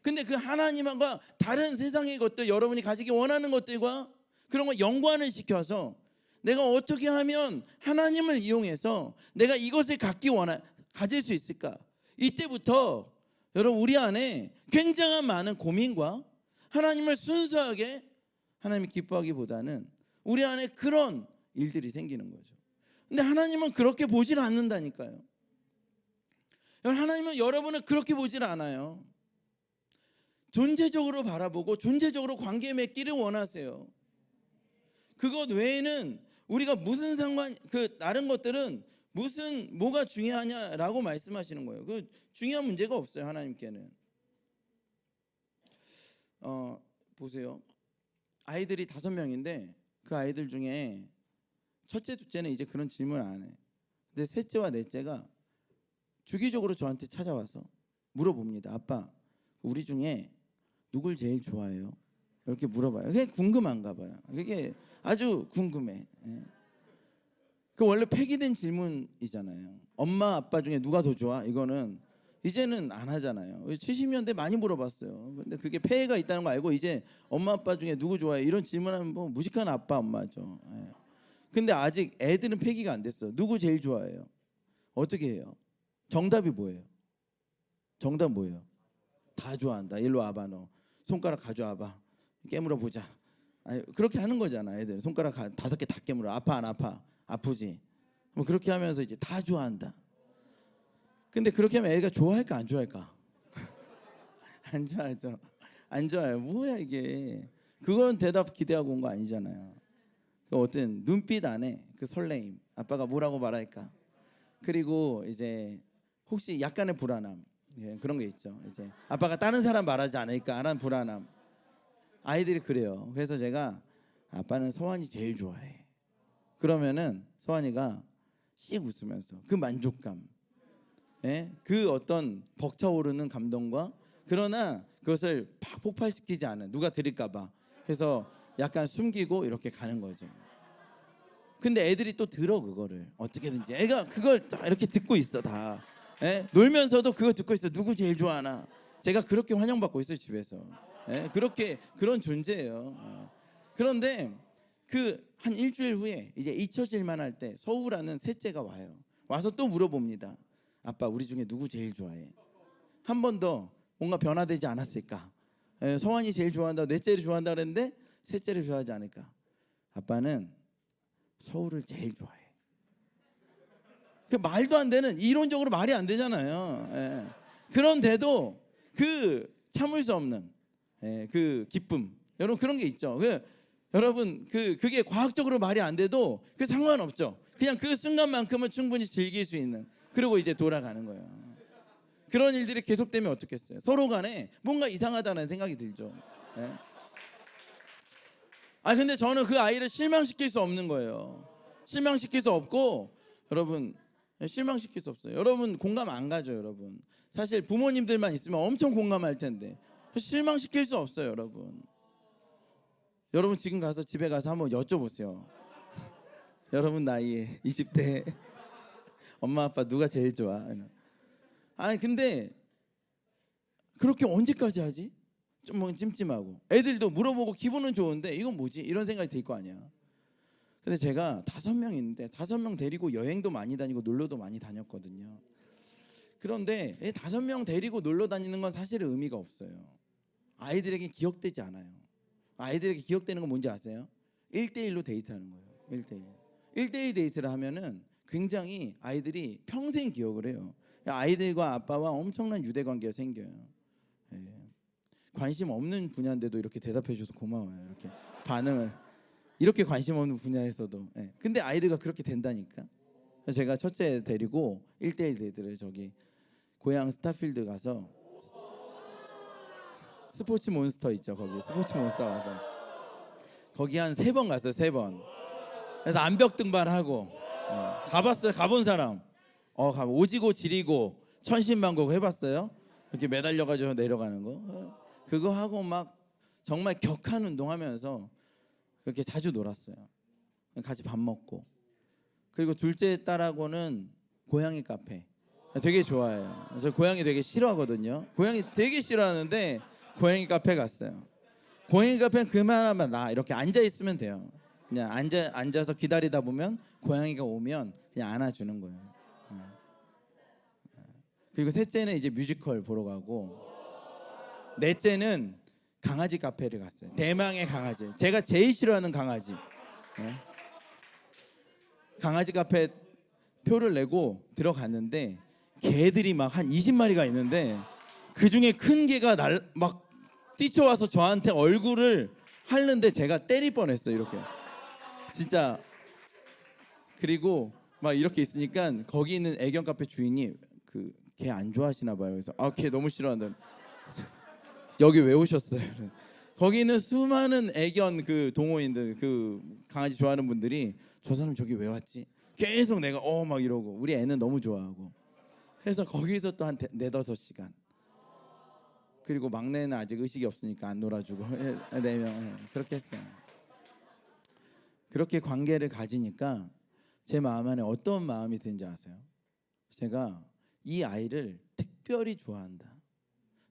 근데 그 하나님과 다른 세상의 것들, 여러분이 가지기 원하는 것들과 그런 거 연관을 시켜서 내가 어떻게 하면 하나님을 이용해서 내가 이것을 가질 수 있을까? 이때부터 여러분, 우리 안에 굉장한 많은 고민과 하나님을 순수하게 하나님이 기뻐하기보다는 우리 안에 그런 일들이 생기는 거죠. 근데 하나님은 그렇게 보질 않는다니까요. 하나님은 여러분을 그렇게 보질 않아요. 존재적으로 바라보고 존재적으로 관계 맺기를 원하세요. 그것 외에는 우리가 무슨 다른 것들은 무슨 뭐가 중요하냐라고 말씀하시는 거예요. 그 중요한 문제가 없어요. 하나님께는. 보세요. 아이들이 5명인데 그 아이들 중에 첫째, 둘째는 이제 그런 질문 안 해. 근데 셋째와 넷째가 주기적으로 저한테 찾아와서 물어봅니다. 아빠, 우리 중에 누굴 제일 좋아해요? 이렇게 물어봐요. 그게 궁금한가 봐요. 그게 아주 궁금해. 예. 그 원래 폐기된 질문이잖아요. 엄마 아빠 중에 누가 더 좋아? 이거는 이제는 안 하잖아요. 70년대 많이 물어봤어요. 근데 그게 폐해가 있다는 거 알고 이제 엄마 아빠 중에 누구 좋아해? 이런 질문하면 뭐 무식한 아빠 엄마죠. 예. 근데 아직 애들은 폐기가 안 됐어. 누구 제일 좋아해요? 어떻게 해요? 정답이 뭐예요? 정답 뭐예요? 다 좋아한다. 일로 와봐 너. 손가락 가져와봐. 깨물어 보자. 아니, 그렇게 하는 거잖아. 애들 손가락 5개 다 깨물어. 아파 안 아파? 아프지. 뭐 그렇게 하면서 이제 다 좋아한다. 근데 그렇게 하면 애가 좋아할까 안 좋아할까? 안 좋아하죠. 안 좋아요. 뭐야 이게? 그건 대답 기대하고 온 거 아니잖아요. 그 어떤 눈빛 안에 그 설레임. 아빠가 뭐라고 말할까? 그리고 이제 혹시 약간의 불안함. 예, 그런 게 있죠. 이제 아빠가 다른 사람 말하지 않을까라는 불안함. 아이들이 그래요. 그래서 제가 아빠는 서환이 제일 좋아해. 그러면은 서환이가 씩 웃으면서 그 만족감, 예? 그 어떤 벅차오르는 감동과 그러나 그것을 팍 폭발시키지 않은 누가 들을까봐 그래서 약간 숨기고 이렇게 가는 거죠. 근데 애들이 또 들어 그거를 어떻게든지 애가 그걸 다 이렇게 듣고 있어 다. 예? 놀면서도 그거 듣고 있어. 누구 제일 좋아하나? 제가 그렇게 환영받고 있어요 집에서. 예? 그렇게 그런 존재예요. 그런데 그 한 일주일 후에 이제 잊혀질만 할 때 서우라는 셋째가 와요. 와서 또 물어봅니다. 아빠 우리 중에 누구 제일 좋아해? 한 번 더 뭔가 변화되지 않았을까? 예, 서환이 제일 좋아한다. 넷째를 좋아한다 그랬는데 셋째를 좋아하지 않을까? 아빠는 서우를 제일 좋아해. 그 말도 안 되는 이론적으로 말이 안 되잖아요. 예. 그런데도 그 참을 수 없는 그 기쁨, 여러분 그런 게 있죠. 여러분 그게 과학적으로 말이 안 돼도 그 상관없죠. 그냥 그 순간만큼은 충분히 즐길 수 있는. 그리고 이제 돌아가는 거예요. 그런 일들이 계속되면 어떻겠어요? 서로 간에 뭔가 이상하다는 생각이 들죠. 예. 근데 저는 그 아이를 실망시킬 수 없는 거예요. 실망시킬 수 없고 여러분 실망시킬 수 없어요. 여러분 공감 안 가죠, 여러분. 사실 부모님들만 있으면 엄청 공감할 텐데 실망시킬 수 없어요, 여러분. 여러분 지금 가서 집에 가서 한번 여쭤보세요. 여러분 나이에 20대 엄마 아빠 누가 제일 좋아? 근데 그렇게 언제까지 하지? 좀 뭐 찜찜하고 애들도 물어보고 기분은 좋은데 이건 뭐지? 이런 생각이 들 거 아니야. 근데 제가 5명 있는데 5명 데리고 여행도 많이 다니고 놀러도 많이 다녔거든요. 그런데 5명 데리고 놀러 다니는 건 사실 의미가 없어요. 아이들에게 기억되지 않아요. 아이들에게 기억되는 건 뭔지 아세요? 1대1로 데이트하는 거예요. 1대1. 1대1 데이트를 하면은 굉장히 아이들이 평생 기억을 해요. 아이들과 아빠와 엄청난 유대관계가 생겨요. 예. 관심 없는 분야인데도 이렇게 대답해 주셔서 고마워요. 이렇게 반응을 이렇게 관심 없는 분야에서도. 예. 근데 아이들과 그렇게 된다니까. 그래서 제가 첫째 데리고 1대1 데이트를 저기 고향 스타필드 가서 스포츠 몬스터 있죠. 거기 스포츠 몬스터 가서 거기 한 3번 갔어요. 3번. 그래서 암벽 등반하고 가봤어요. 가본 사람. 오지고 지리고 천신만고 해봤어요. 이렇게 매달려가지고 내려가는 거. 그거 하고 막 정말 격한 운동하면서 그렇게 자주 놀았어요. 같이 밥 먹고. 그리고 둘째 딸하고는 고양이 카페 되게 좋아해요. 저 고양이 되게 싫어하거든요. 고양이 되게 싫어하는데 고양이 카페 갔어요. 고양이 카페는 그만하면 나 이렇게 앉아 있으면 돼요. 그냥 앉아서 기다리다 보면 고양이가 오면 그냥 안아주는 거예요. 그리고 셋째는 이제 뮤지컬 보러 가고 넷째는 강아지 카페를 갔어요. 대망의 강아지. 제가 제일 싫어하는 강아지. 강아지 카페 표를 내고 들어갔는데 개들이 막 한 20마리가 있는데 그 중에 큰 개가 막 뛰쳐와서 저한테 얼굴을 핥는데 제가 때릴 뻔했어요. 이렇게 진짜. 그리고 막 이렇게 있으니까 거기 있는 애견 카페 주인이 그 걔 안 좋아하시나 봐요. 그래서 걔 너무 싫어한다. 여기 왜 오셨어요? 거기 있는 수많은 애견 그 동호인들, 그 강아지 좋아하는 분들이 저 사람 저기 왜 왔지? 계속 내가 막 이러고, 우리 애는 너무 좋아하고 해서 거기서 또 한 4-5시간. 그리고 막내는 아직 의식이 없으니까 안 놀아주고 4명 그렇게 했어요. 그렇게 관계를 가지니까 제 마음 안에 어떤 마음이 드는지 아세요? 제가 이 아이를 특별히 좋아한다.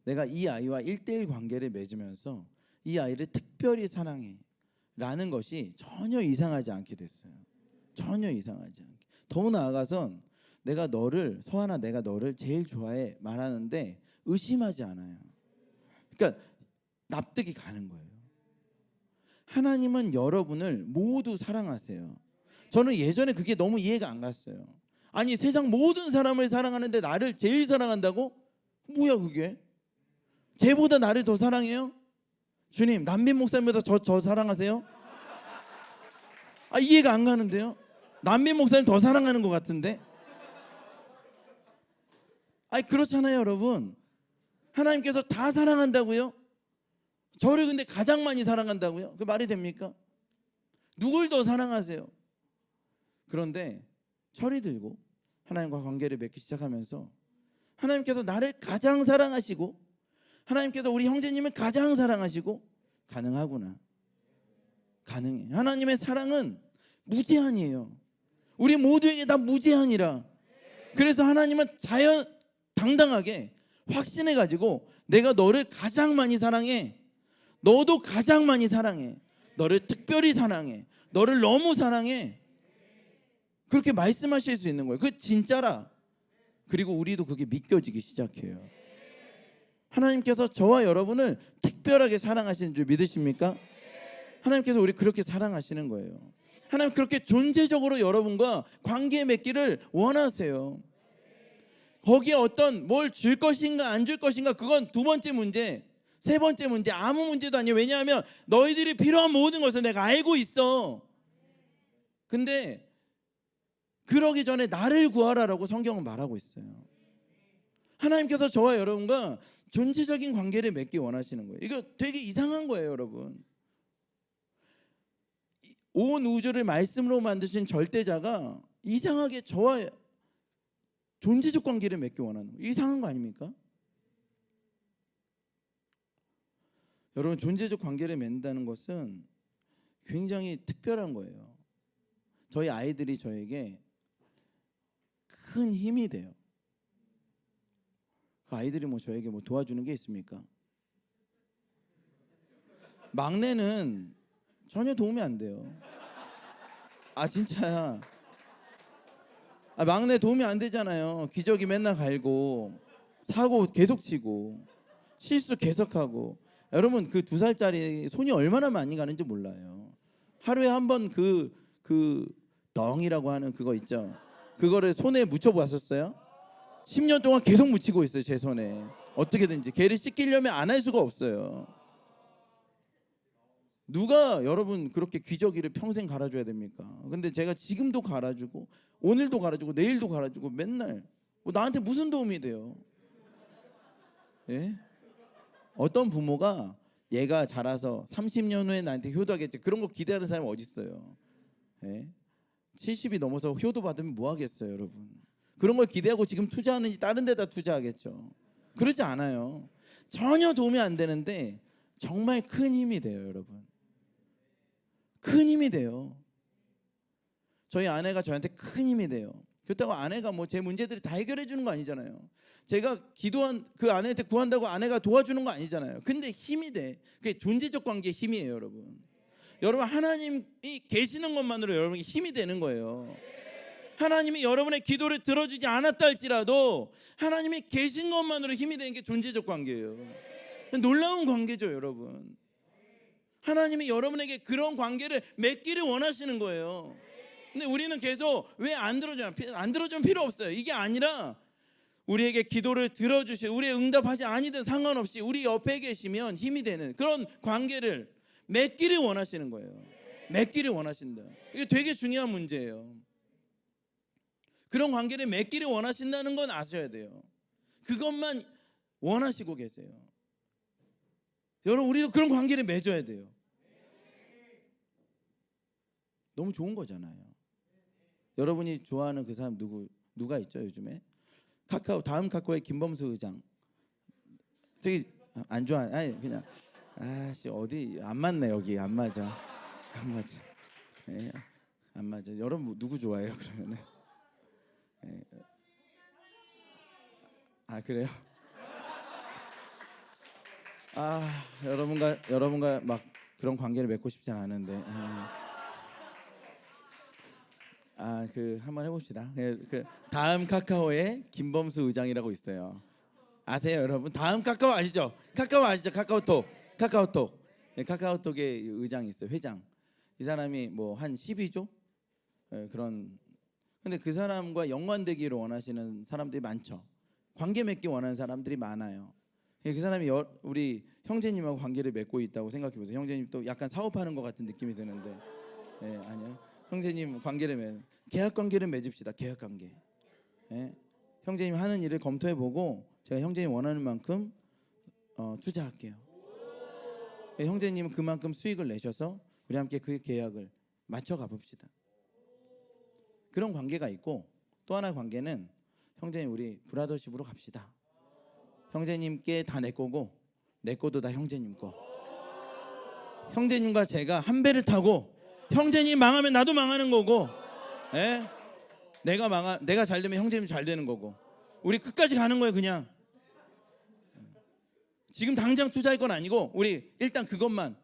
내가 이 아이와 1대1 관계를 맺으면서 이 아이를 특별히 사랑해 라는 것이 전혀 이상하지 않게 됐어요. 전혀 이상하지 않게. 더 나아가선 내가 너를, 서하나 내가 너를 제일 좋아해 말하는데 의심하지 않아요. 그러니까 납득이 가는 거예요. 하나님은 여러분을 모두 사랑하세요. 저는 예전에 그게 너무 이해가 안 갔어요. 아니 세상 모든 사람을 사랑하는데 나를 제일 사랑한다고? 뭐야 그게? 쟤보다 나를 더 사랑해요? 주님, 남빈 목사님보다 저 사랑하세요? 이해가 안 가는데요. 남빈 목사님 더 사랑하는 것 같은데. 그렇잖아요 여러분. 하나님께서 다 사랑한다고요? 저를 근데 가장 많이 사랑한다고요? 그 말이 됩니까? 누굴 더 사랑하세요? 그런데 철이 들고 하나님과 관계를 맺기 시작하면서 하나님께서 나를 가장 사랑하시고 하나님께서 우리 형제님을 가장 사랑하시고 가능하구나. 가능해. 하나님의 사랑은 무제한이에요. 우리 모두에게 다 무제한이라. 그래서 하나님은 당당하게 확신해 가지고 내가 너를 가장 많이 사랑해. 너도 가장 많이 사랑해. 너를 특별히 사랑해. 너를 너무 사랑해. 그렇게 말씀하실 수 있는 거예요. 그 진짜라. 그리고 우리도 그게 믿겨지기 시작해요. 하나님께서 저와 여러분을 특별하게 사랑하시는 줄 믿으십니까? 하나님께서 우리 그렇게 사랑하시는 거예요. 하나님 그렇게 존재적으로 여러분과 관계 맺기를 원하세요. 거기에 어떤 뭘 줄 것인가 안 줄 것인가 그건 두 번째 문제, 세 번째 문제, 아무 문제도 아니에요. 왜냐하면 너희들이 필요한 모든 것을 내가 알고 있어. 근데 그러기 전에 나를 구하라라고 성경은 말하고 있어요. 하나님께서 저와 여러분과 존재적인 관계를 맺기 원하시는 거예요. 이거 되게 이상한 거예요 여러분. 온 우주를 말씀으로 만드신 절대자가 이상하게 저와 존재적 관계를 맺기 원하는 거예요. 이상한 거 아닙니까? 여러분 존재적 관계를 맺는다는 것은 굉장히 특별한 거예요. 저희 아이들이 저에게 큰 힘이 돼요. 그 아이들이 저에게 도와주는 게 있습니까? 막내는 전혀 도움이 안 돼요. 진짜야. 막내 도움이 안 되잖아요. 기저귀 맨날 갈고 사고 계속 치고 실수 계속하고. 여러분 그 2살짜리 손이 얼마나 많이 가는지 몰라요. 하루에 한 번 그 덩이라고 하는 그거 있죠. 그거를 손에 묻혀봤었어요? 10년 동안 계속 묻히고 있어요. 제 손에. 어떻게든지 걔를 씻기려면 안 할 수가 없어요. 누가 여러분 그렇게 기저귀를 평생 갈아줘야 됩니까? 근데 제가 지금도 갈아주고 오늘도 갈아주고 내일도 갈아주고 맨날 나한테 무슨 도움이 돼요? 예? 어떤 부모가 얘가 자라서 30년 후에 나한테 효도하겠지 그런 거 기대하는 사람이 어디 있어요? 예? 70이 넘어서 효도 받으면 뭐 하겠어요 여러분? 그런 걸 기대하고 지금 투자하는지 다른 데다 투자하겠죠. 그러지 않아요. 전혀 도움이 안 되는데 정말 큰 힘이 돼요 여러분. 큰 힘이 돼요. 저희 아내가 저한테 큰 힘이 돼요. 그렇다고 아내가 제 문제들을 다 해결해 주는 거 아니잖아요. 제가 기도한 그 아내한테 구한다고 아내가 도와주는 거 아니잖아요. 근데 힘이 돼. 그게 존재적 관계의 힘이에요 여러분. 여러분 하나님이 계시는 것만으로 여러분에게 힘이 되는 거예요. 하나님이 여러분의 기도를 들어주지 않았다 할지라도 하나님이 계신 것만으로 힘이 되는 게 존재적 관계예요. 놀라운 관계죠 여러분. 하나님이 여러분에게 그런 관계를 맺기를 원하시는 거예요. 근데 우리는 계속 왜 안 들어줘요? 안 들어주면 필요 없어요. 이게 아니라 우리에게 기도를 들어주시고 우리의 응답하지 아니든 상관없이 우리 옆에 계시면 힘이 되는 그런 관계를 맺기를 원하시는 거예요. 맺기를 원하신다. 이게 되게 중요한 문제예요. 그런 관계를 맺기를 원하신다는 건 아셔야 돼요. 그것만 원하시고 계세요. 여러분, 우리도 그런 관계를 맺어야 돼요. 너무 좋은 거잖아요. 여러분이 좋아하는 그 사람 누가 있죠 요즘에? 다음 카카오의 김범수 의장. 되게 안 좋아. 아니 그냥 아씨 어디 안 맞네. 여기 안 맞아. 안 맞아. 예, 안 맞아. 여러분 누구 좋아해요 그러면은? 예. 아 그래요? 아 여러분과 막 그런 관계를 맺고 싶진 않은데. 그 한번 해봅시다. 그 다음 카카오에 김범수 의장이라고 있어요. 아세요, 여러분? 다음 카카오 아시죠? 카카오 아시죠? 카카오톡. 네, 카카오톡의 의장이 있어요. 회장. 이 사람이 뭐 한 12조 그런. 근데 그 사람과 연관되기를 원하시는 사람들이 많죠. 관계 맺기 원하는 사람들이 많아요. 그 사람이 우리 형제님하고 관계를 맺고 있다고 생각해 보세요. 형제님 또 약간 사업하는 것 같은 느낌이 드는데, 아니요. 형제님 계약 관계를 맺읍시다. 계약 관계. 예? 형제님 하는 일을 검토해 보고 제가 형제님 원하는 만큼 투자할게요. 형제님은 그만큼 수익을 내셔서 우리 함께 그 계약을 맞춰 가봅시다. 그런 관계가 있고, 또 하나의 관계는 형제님 우리 브라더십으로 갑시다. 형제님께 다 내 거고 내 것도 다 형제님 거. 형제님과 제가 한 배를 타고 형제님 망하면 나도 망하는 거고, 예? 내가 잘 되면 형제님 잘 되는 거고, 우리 끝까지 가는 거예요. 그냥 지금 당장 투자할 건 아니고 우리 일단 그것만.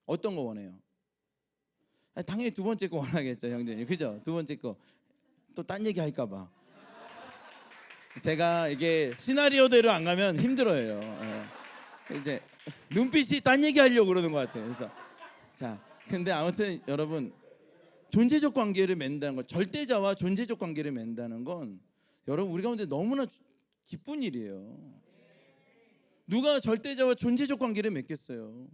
어떤 거 원해요? 당연히 두 번째 거 원하겠죠, 형제님. 그죠? 두 번째 거 또 딴 얘기 할까 봐. 제가 이게 시나리오대로 안 가면 힘들어요. 이제 눈빛이 딴 얘기 하려고 그러는 것 같아요. 그래서 근데 아무튼 여러분, 존재적 관계를 맺는다는 건, 절대자와 존재적 관계를 맺는다는 건 여러분 우리 가운데 너무나 기쁜 일이에요. 누가 절대자와 존재적 관계를 맺겠어요?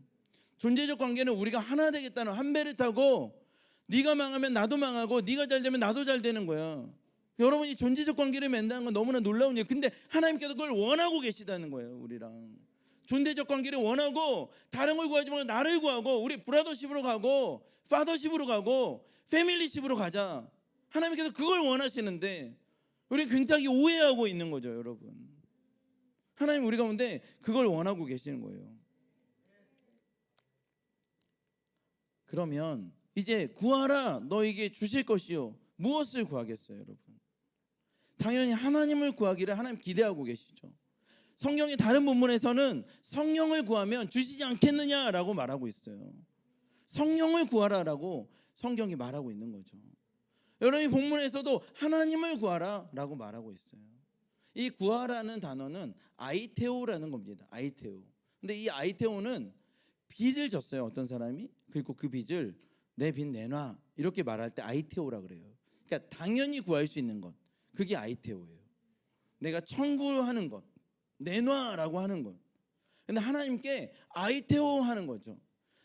존재적 관계는 우리가 하나 되겠다는, 한 배를 타고 네가 망하면 나도 망하고 네가 잘 되면 나도 잘 되는 거야. 여러분이 존재적 관계를 맺는다는 건 너무나 놀라운 일. 근데 하나님께서 그걸 원하고 계시다는 거예요. 우리랑 존재적 관계를 원하고, 다른 걸 구하지 말고 나를 구하고 우리 브라더십으로 가고 파더십으로 가고 패밀리십으로 가자. 하나님께서 그걸 원하시는데 우리 굉장히 오해하고 있는 거죠, 여러분. 하나님 우리 가운데 그걸 원하고 계시는 거예요. 그러면 이제 구하라, 너에게 주실 것이요. 무엇을 구하겠어요, 여러분? 당연히 하나님을 구하기를 하나님 기대하고 계시죠. 성경의 다른 본문에서는 성령을 구하면 주시지 않겠느냐라고 말하고 있어요. 성령을 구하라라고 성경이 말하고 있는 거죠. 여러분, 이 본문에서도 하나님을 구하라라고 말하고 있어요. 이 구하라는 단어는 아이테오라는 겁니다. 아이테오. 근데 이 아이테오는 빚을 졌어요, 어떤 사람이. 그리고 그 빚을 내 빚 내놔 이렇게 말할 때 아이테오라 그래요. 그러니까 당연히 구할 수 있는 것, 그게 아이테오예요. 내가 청구하는 것, 내놔라고 하는 것. 근데 하나님께 아이테오 하는 거죠.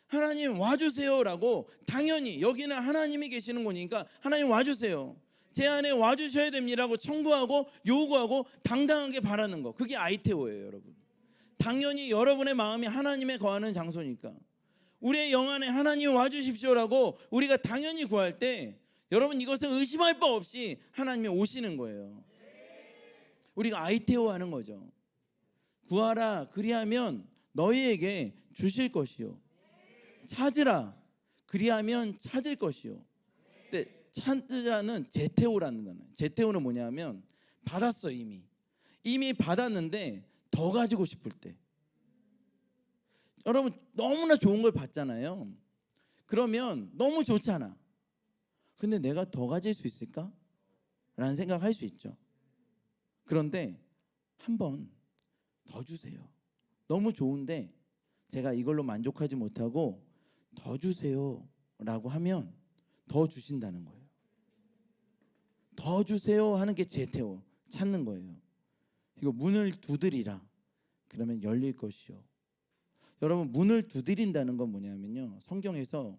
하나님 와주세요라고. 당연히 여기는 하나님이 계시는 거니까 하나님 와주세요, 제 안에 와주셔야 됩니다라고 청구하고 요구하고 당당하게 바라는 거, 그게 아이테오예요, 여러분. 당연히 여러분의 마음이 하나님의 거하는 장소니까 우리의 영 안에 하나님 와주십시오라고 우리가 당연히 구할 때, 여러분 이것은 의심할 바 없이 하나님이 오시는 거예요. 우리가 아이테오 하는 거죠. 구하라, 그리하면 너희에게 주실 것이요. 찾으라, 그리하면 찾을 것이요. 근데 찾으라는 제테오라는 단어예요. 제테오는 뭐냐면 받았어, 이미 받았는데 더 가지고 싶을 때. 여러분 너무나 좋은 걸 받잖아요. 그러면 너무 좋잖아. 근데 내가 더 가질 수 있을까? 라는 생각할 수 있죠. 그런데 한번 더 주세요. 너무 좋은데 제가 이걸로 만족하지 못하고 더 주세요 라고 하면 더 주신다는 거예요. 더 주세요 하는 게 제테오, 찾는 거예요. 이거 문을 두드리라, 그러면 열릴 것이요. 여러분, 문을 두드린다는 건 뭐냐면요, 성경에서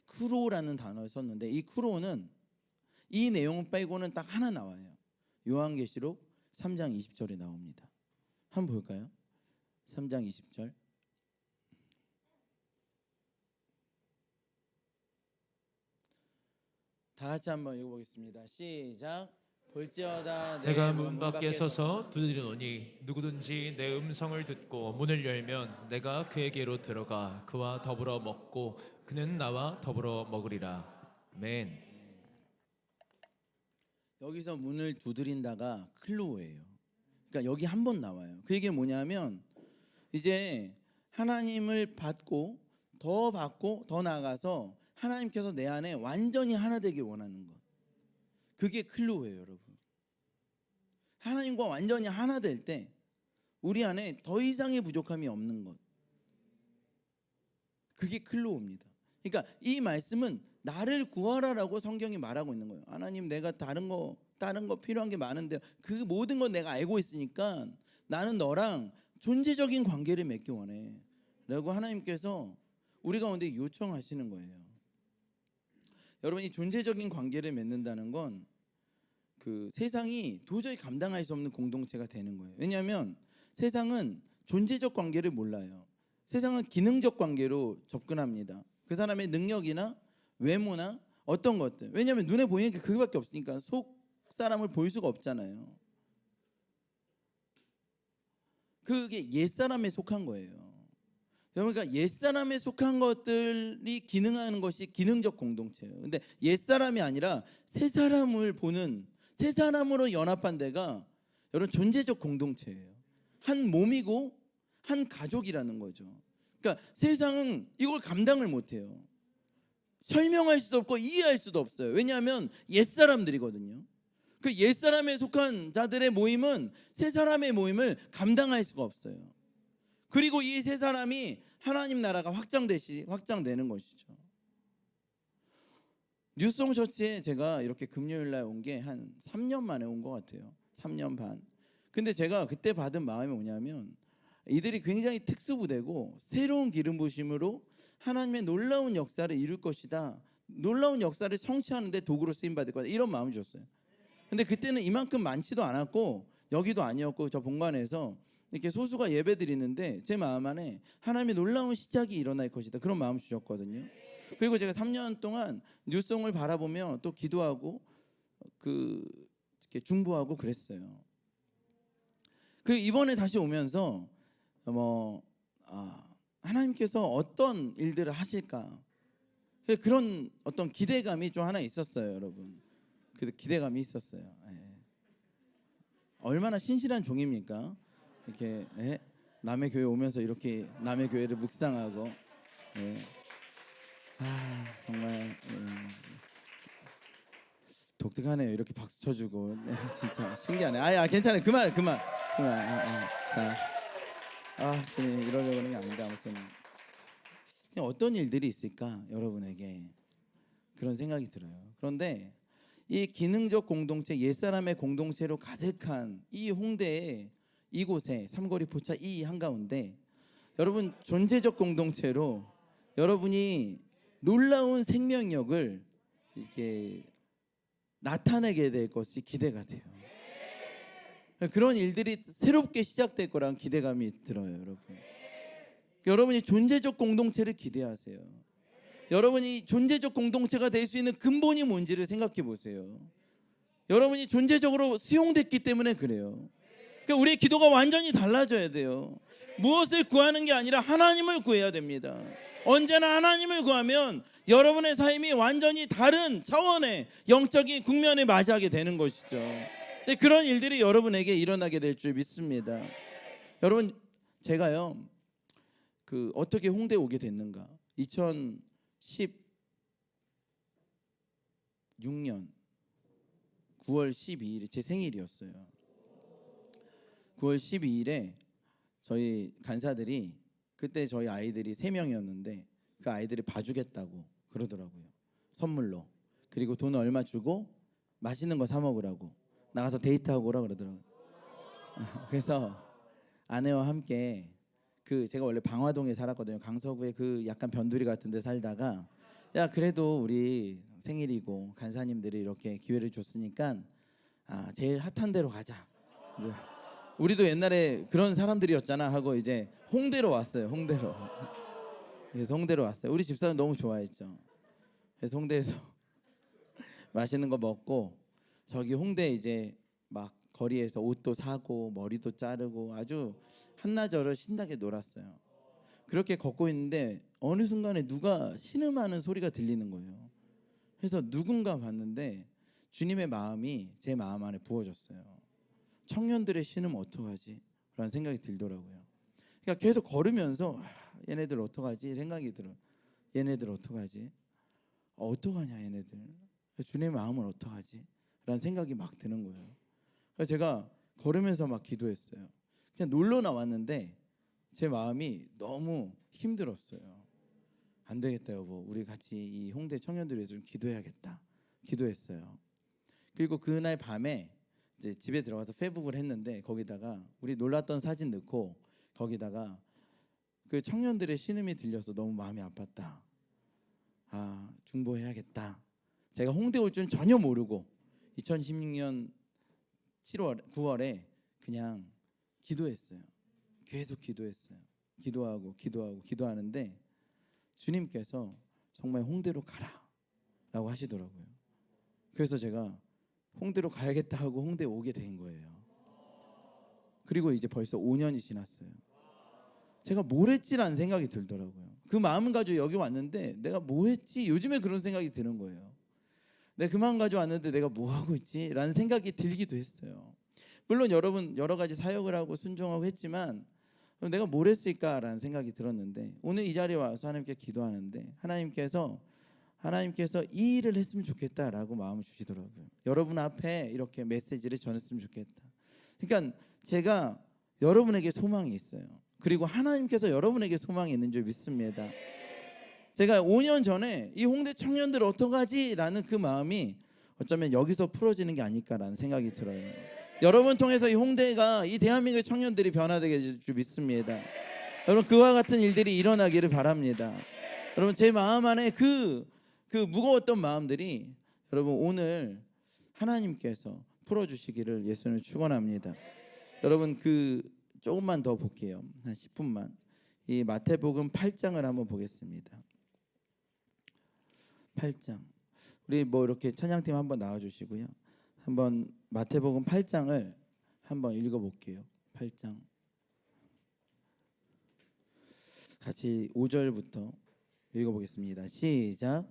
크로라는 단어를 썼는데, 이 크로는 이 내용 빼고는 딱 하나 나와요. 요한계시록 3장 20절에 나옵니다. 한번 볼까요? 3장 20절. 다 같이 한번 읽어보겠습니다. 시작. 볼지어다 내가 문 밖에 서서 두드리노니 누구든지 내 음성을 듣고 문을 열면 내가 그에게로 들어가 그와 더불어 먹고 그는 나와 더불어 먹으리라. 아멘. 여기서 문을 두드린다가 클로우예요. 그러니까 여기 한 번 나와요. 그 얘기는 뭐냐면 이제 하나님을 받고 더 나아가서 하나님께서 내 안에 완전히 하나 되길 원하는 것. 그게 클로우예요, 여러분. 하나님과 완전히 하나 될 때 우리 안에 더 이상의 부족함이 없는 것. 그게 클로우입니다. 그러니까 이 말씀은 나를 구하라라고 성경이 말하고 있는 거예요. 하나님, 내가 다른 거 필요한 게 많은데 그 모든 건 내가 알고 있으니까 나는 너랑 존재적인 관계를 맺기 원해 라고 하나님께서 우리 가운데 요청하시는 거예요. 여러분, 이 존재적인 관계를 맺는다는 건 그 세상이 도저히 감당할 수 없는 공동체가 되는 거예요. 왜냐하면 세상은 존재적 관계를 몰라요. 세상은 기능적 관계로 접근합니다. 그 사람의 능력이나 외모나 어떤 것들. 왜냐하면 눈에 보이는 게 그거밖에 없으니까 속 사람을 볼 수가 없잖아요. 그게 옛사람에 속한 거예요. 그러니까 옛사람에 속한 것들이 기능하는 것이 기능적 공동체예요. 근데 옛사람이 아니라 새사람을 보는, 새사람으로 연합한 데가 여러분 존재적 공동체예요. 한 몸이고 한 가족이라는 거죠. 그러니까 세상은 이걸 감당을 못해요. 설명할 수도 없고 이해할 수도 없어요. 왜냐하면 옛사람들이거든요. 그 옛사람에 속한 자들의 모임은 새사람의 모임을 감당할 수가 없어요. 그리고 이 세 사람이 하나님 나라가 확장되는 것이죠. 뉴송 처치에 제가 이렇게 금요일 날 온 게 한 3년 만에 온 것 같아요. 3년 반. 근데 제가 그때 받은 마음이 뭐냐면 이들이 굉장히 특수부대고 새로운 기름 부심으로 하나님의 놀라운 역사를 이룰 것이다. 놀라운 역사를 성취하는데 도구로 쓰임 받을 거다. 이런 마음을 줬어요. 근데 그때는 이만큼 많지도 않았고 여기도 아니었고 저 본관에서 이렇게 소수가 예배 드리는데 제 마음 안에 하나님의 놀라운 시작이 일어날 것이다. 그런 마음을 주셨거든요. 그리고 제가 3년 동안 뉴송을 바라보며 또 기도하고 이렇게 중보하고 그랬어요. 그 이번에 다시 오면서 하나님께서 어떤 일들을 하실까, 그런 어떤 기대감이 좀 하나 있었어요, 여러분. 그 기대감이 있었어요. 얼마나 신실한 종입니까? 이렇게 남의 교회 오면서 이렇게 남의 교회를 묵상하고. 정말 독특하네요. 이렇게 박수 쳐주고. 진짜 신기하네. 괜찮아요. 그만. 자, 지금 이러려고 하는 게 아닌데 아무튼 어떤 일들이 있을까 여러분에게 그런 생각이 들어요. 그런데 이 기능적 공동체, 옛사람의 공동체로 가득한 이 홍대에, 이곳에, 삼거리 포차 이 한가운데 여러분 존재적 공동체로 여러분이 놀라운 생명력을 이렇게 나타내게 될 것이 기대가 돼요. 그런 일들이 새롭게 시작될 거라는 기대감이 들어요, 여러분. 여러분이 존재적 공동체를 기대하세요. 여러분이 존재적 공동체가 될 수 있는 근본이 뭔지를 생각해 보세요. 여러분이 존재적으로 수용됐기 때문에 그래요. 그러니까 우리의 기도가 완전히 달라져야 돼요. 무엇을 구하는 게 아니라 하나님을 구해야 됩니다. 언제나 하나님을 구하면 여러분의 삶이 완전히 다른 차원의 영적인 국면을 맞이하게 되는 것이죠. 근데 그런 일들이 여러분에게 일어나게 될 줄 믿습니다. 여러분, 제가요 어떻게 홍대에 오게 됐는가? 2016년 9월 12일이 제 생일이었어요. 9월 12일에 저희 간사들이, 그때 저희 아이들이 3명이었는데 그 아이들이 봐주겠다고 그러더라고요. 선물로. 그리고 돈 얼마 주고 맛있는 거 사 먹으라고, 나가서 데이트하고 오라 그러더라고요. 그래서 아내와 함께 제가 원래 방화동에 살았거든요. 강서구에 약간 변두리 같은 데 살다가 야 그래도 우리 생일이고 간사님들이 이렇게 기회를 줬으니까 제일 핫한 데로 가자. 이제 우리도 옛날에 그런 사람들이었잖아 하고 이제 홍대로 왔어요. 홍대로. 그래서 홍대로 왔어요. 우리 집사람 너무 좋아했죠. 그래서 홍대에서 맛있는 거 먹고 저기 홍대 이제 막 거리에서 옷도 사고 머리도 자르고 아주 한나절을 신나게 놀았어요. 그렇게 걷고 있는데 어느 순간에 누가 신음하는 소리가 들리는 거예요. 그래서 누군가 봤는데 주님의 마음이 제 마음 안에 부어졌어요. 청년들의 신음 어떡하지? 라는 생각이 들더라고요. 그러니까 계속 걸으면서 얘네들 어떡하지? 생각이 들어요. 얘네들 어떡하지? 어떡하냐 얘네들. 주님의 마음을 어떡하지? 라는 생각이 막 드는 거예요. 그래서 제가 걸으면서 막 기도했어요. 그냥 놀러 나왔는데 제 마음이 너무 힘들었어요. 안 되겠다 여보, 우리 같이 이 홍대 청년들 위해서 좀 기도해야겠다. 기도했어요. 그리고 그날 밤에 이제 집에 들어가서 페북을 했는데 거기다가 우리 놀랐던 사진 넣고 거기다가 그 청년들의 신음이 들려서 너무 마음이 아팠다. 중보해야겠다. 제가 홍대 올 줄은 전혀 모르고 2016년 9월에 그냥 기도했어요. 계속 기도했어요. 기도하는데 주님께서 정말 홍대로 가라라고 하시더라고요. 그래서 제가 홍대로 가야겠다 하고 홍대에 오게 된 거예요. 그리고 이제 벌써 5년이 지났어요. 제가 뭘 했지라는 생각이 들더라고요. 그 마음을 가지고 여기 왔는데 내가 뭐 했지? 요즘에 그런 생각이 드는 거예요. 내가 그 마음 가지고 왔는데 내가 뭐 하고 있지? 라는 생각이 들기도 했어요. 물론 여러분 여러 가지 사역을 하고 순종하고 했지만 내가 뭘 했을까라는 생각이 들었는데 오늘 이 자리에 와서 하나님께 기도하는데 하나님께서 이 일을 했으면 좋겠다라고 마음을 주시더라고요. 여러분 앞에 이렇게 메시지를 전했으면 좋겠다. 그러니까 제가 여러분에게 소망이 있어요. 그리고 하나님께서 여러분에게 소망이 있는 줄 믿습니다. 제가 5년 전에 이 홍대 청년들 어떡하지라는 그 마음이 어쩌면 여기서 풀어지는 게 아닐까라는 생각이 들어요. 여러분 통해서 이 홍대가 이 대한민국의 청년들이 변화되게 될 줄 믿습니다. 여러분 그와 같은 일들이 일어나기를 바랍니다. 여러분 제 마음 안에 그 무거웠던 마음들이 여러분 오늘 하나님께서 풀어주시기를 예수님을 축원합니다. 여러분 조금만 더 볼게요. 한 10분만. 이 마태복음 8장을 한번 보겠습니다. 8장. 우리 이렇게 찬양팀 한번 나와주시고요. 한번 마태복음 8장을 한번 읽어볼게요. 8장. 같이 5절부터 읽어보겠습니다. 시작.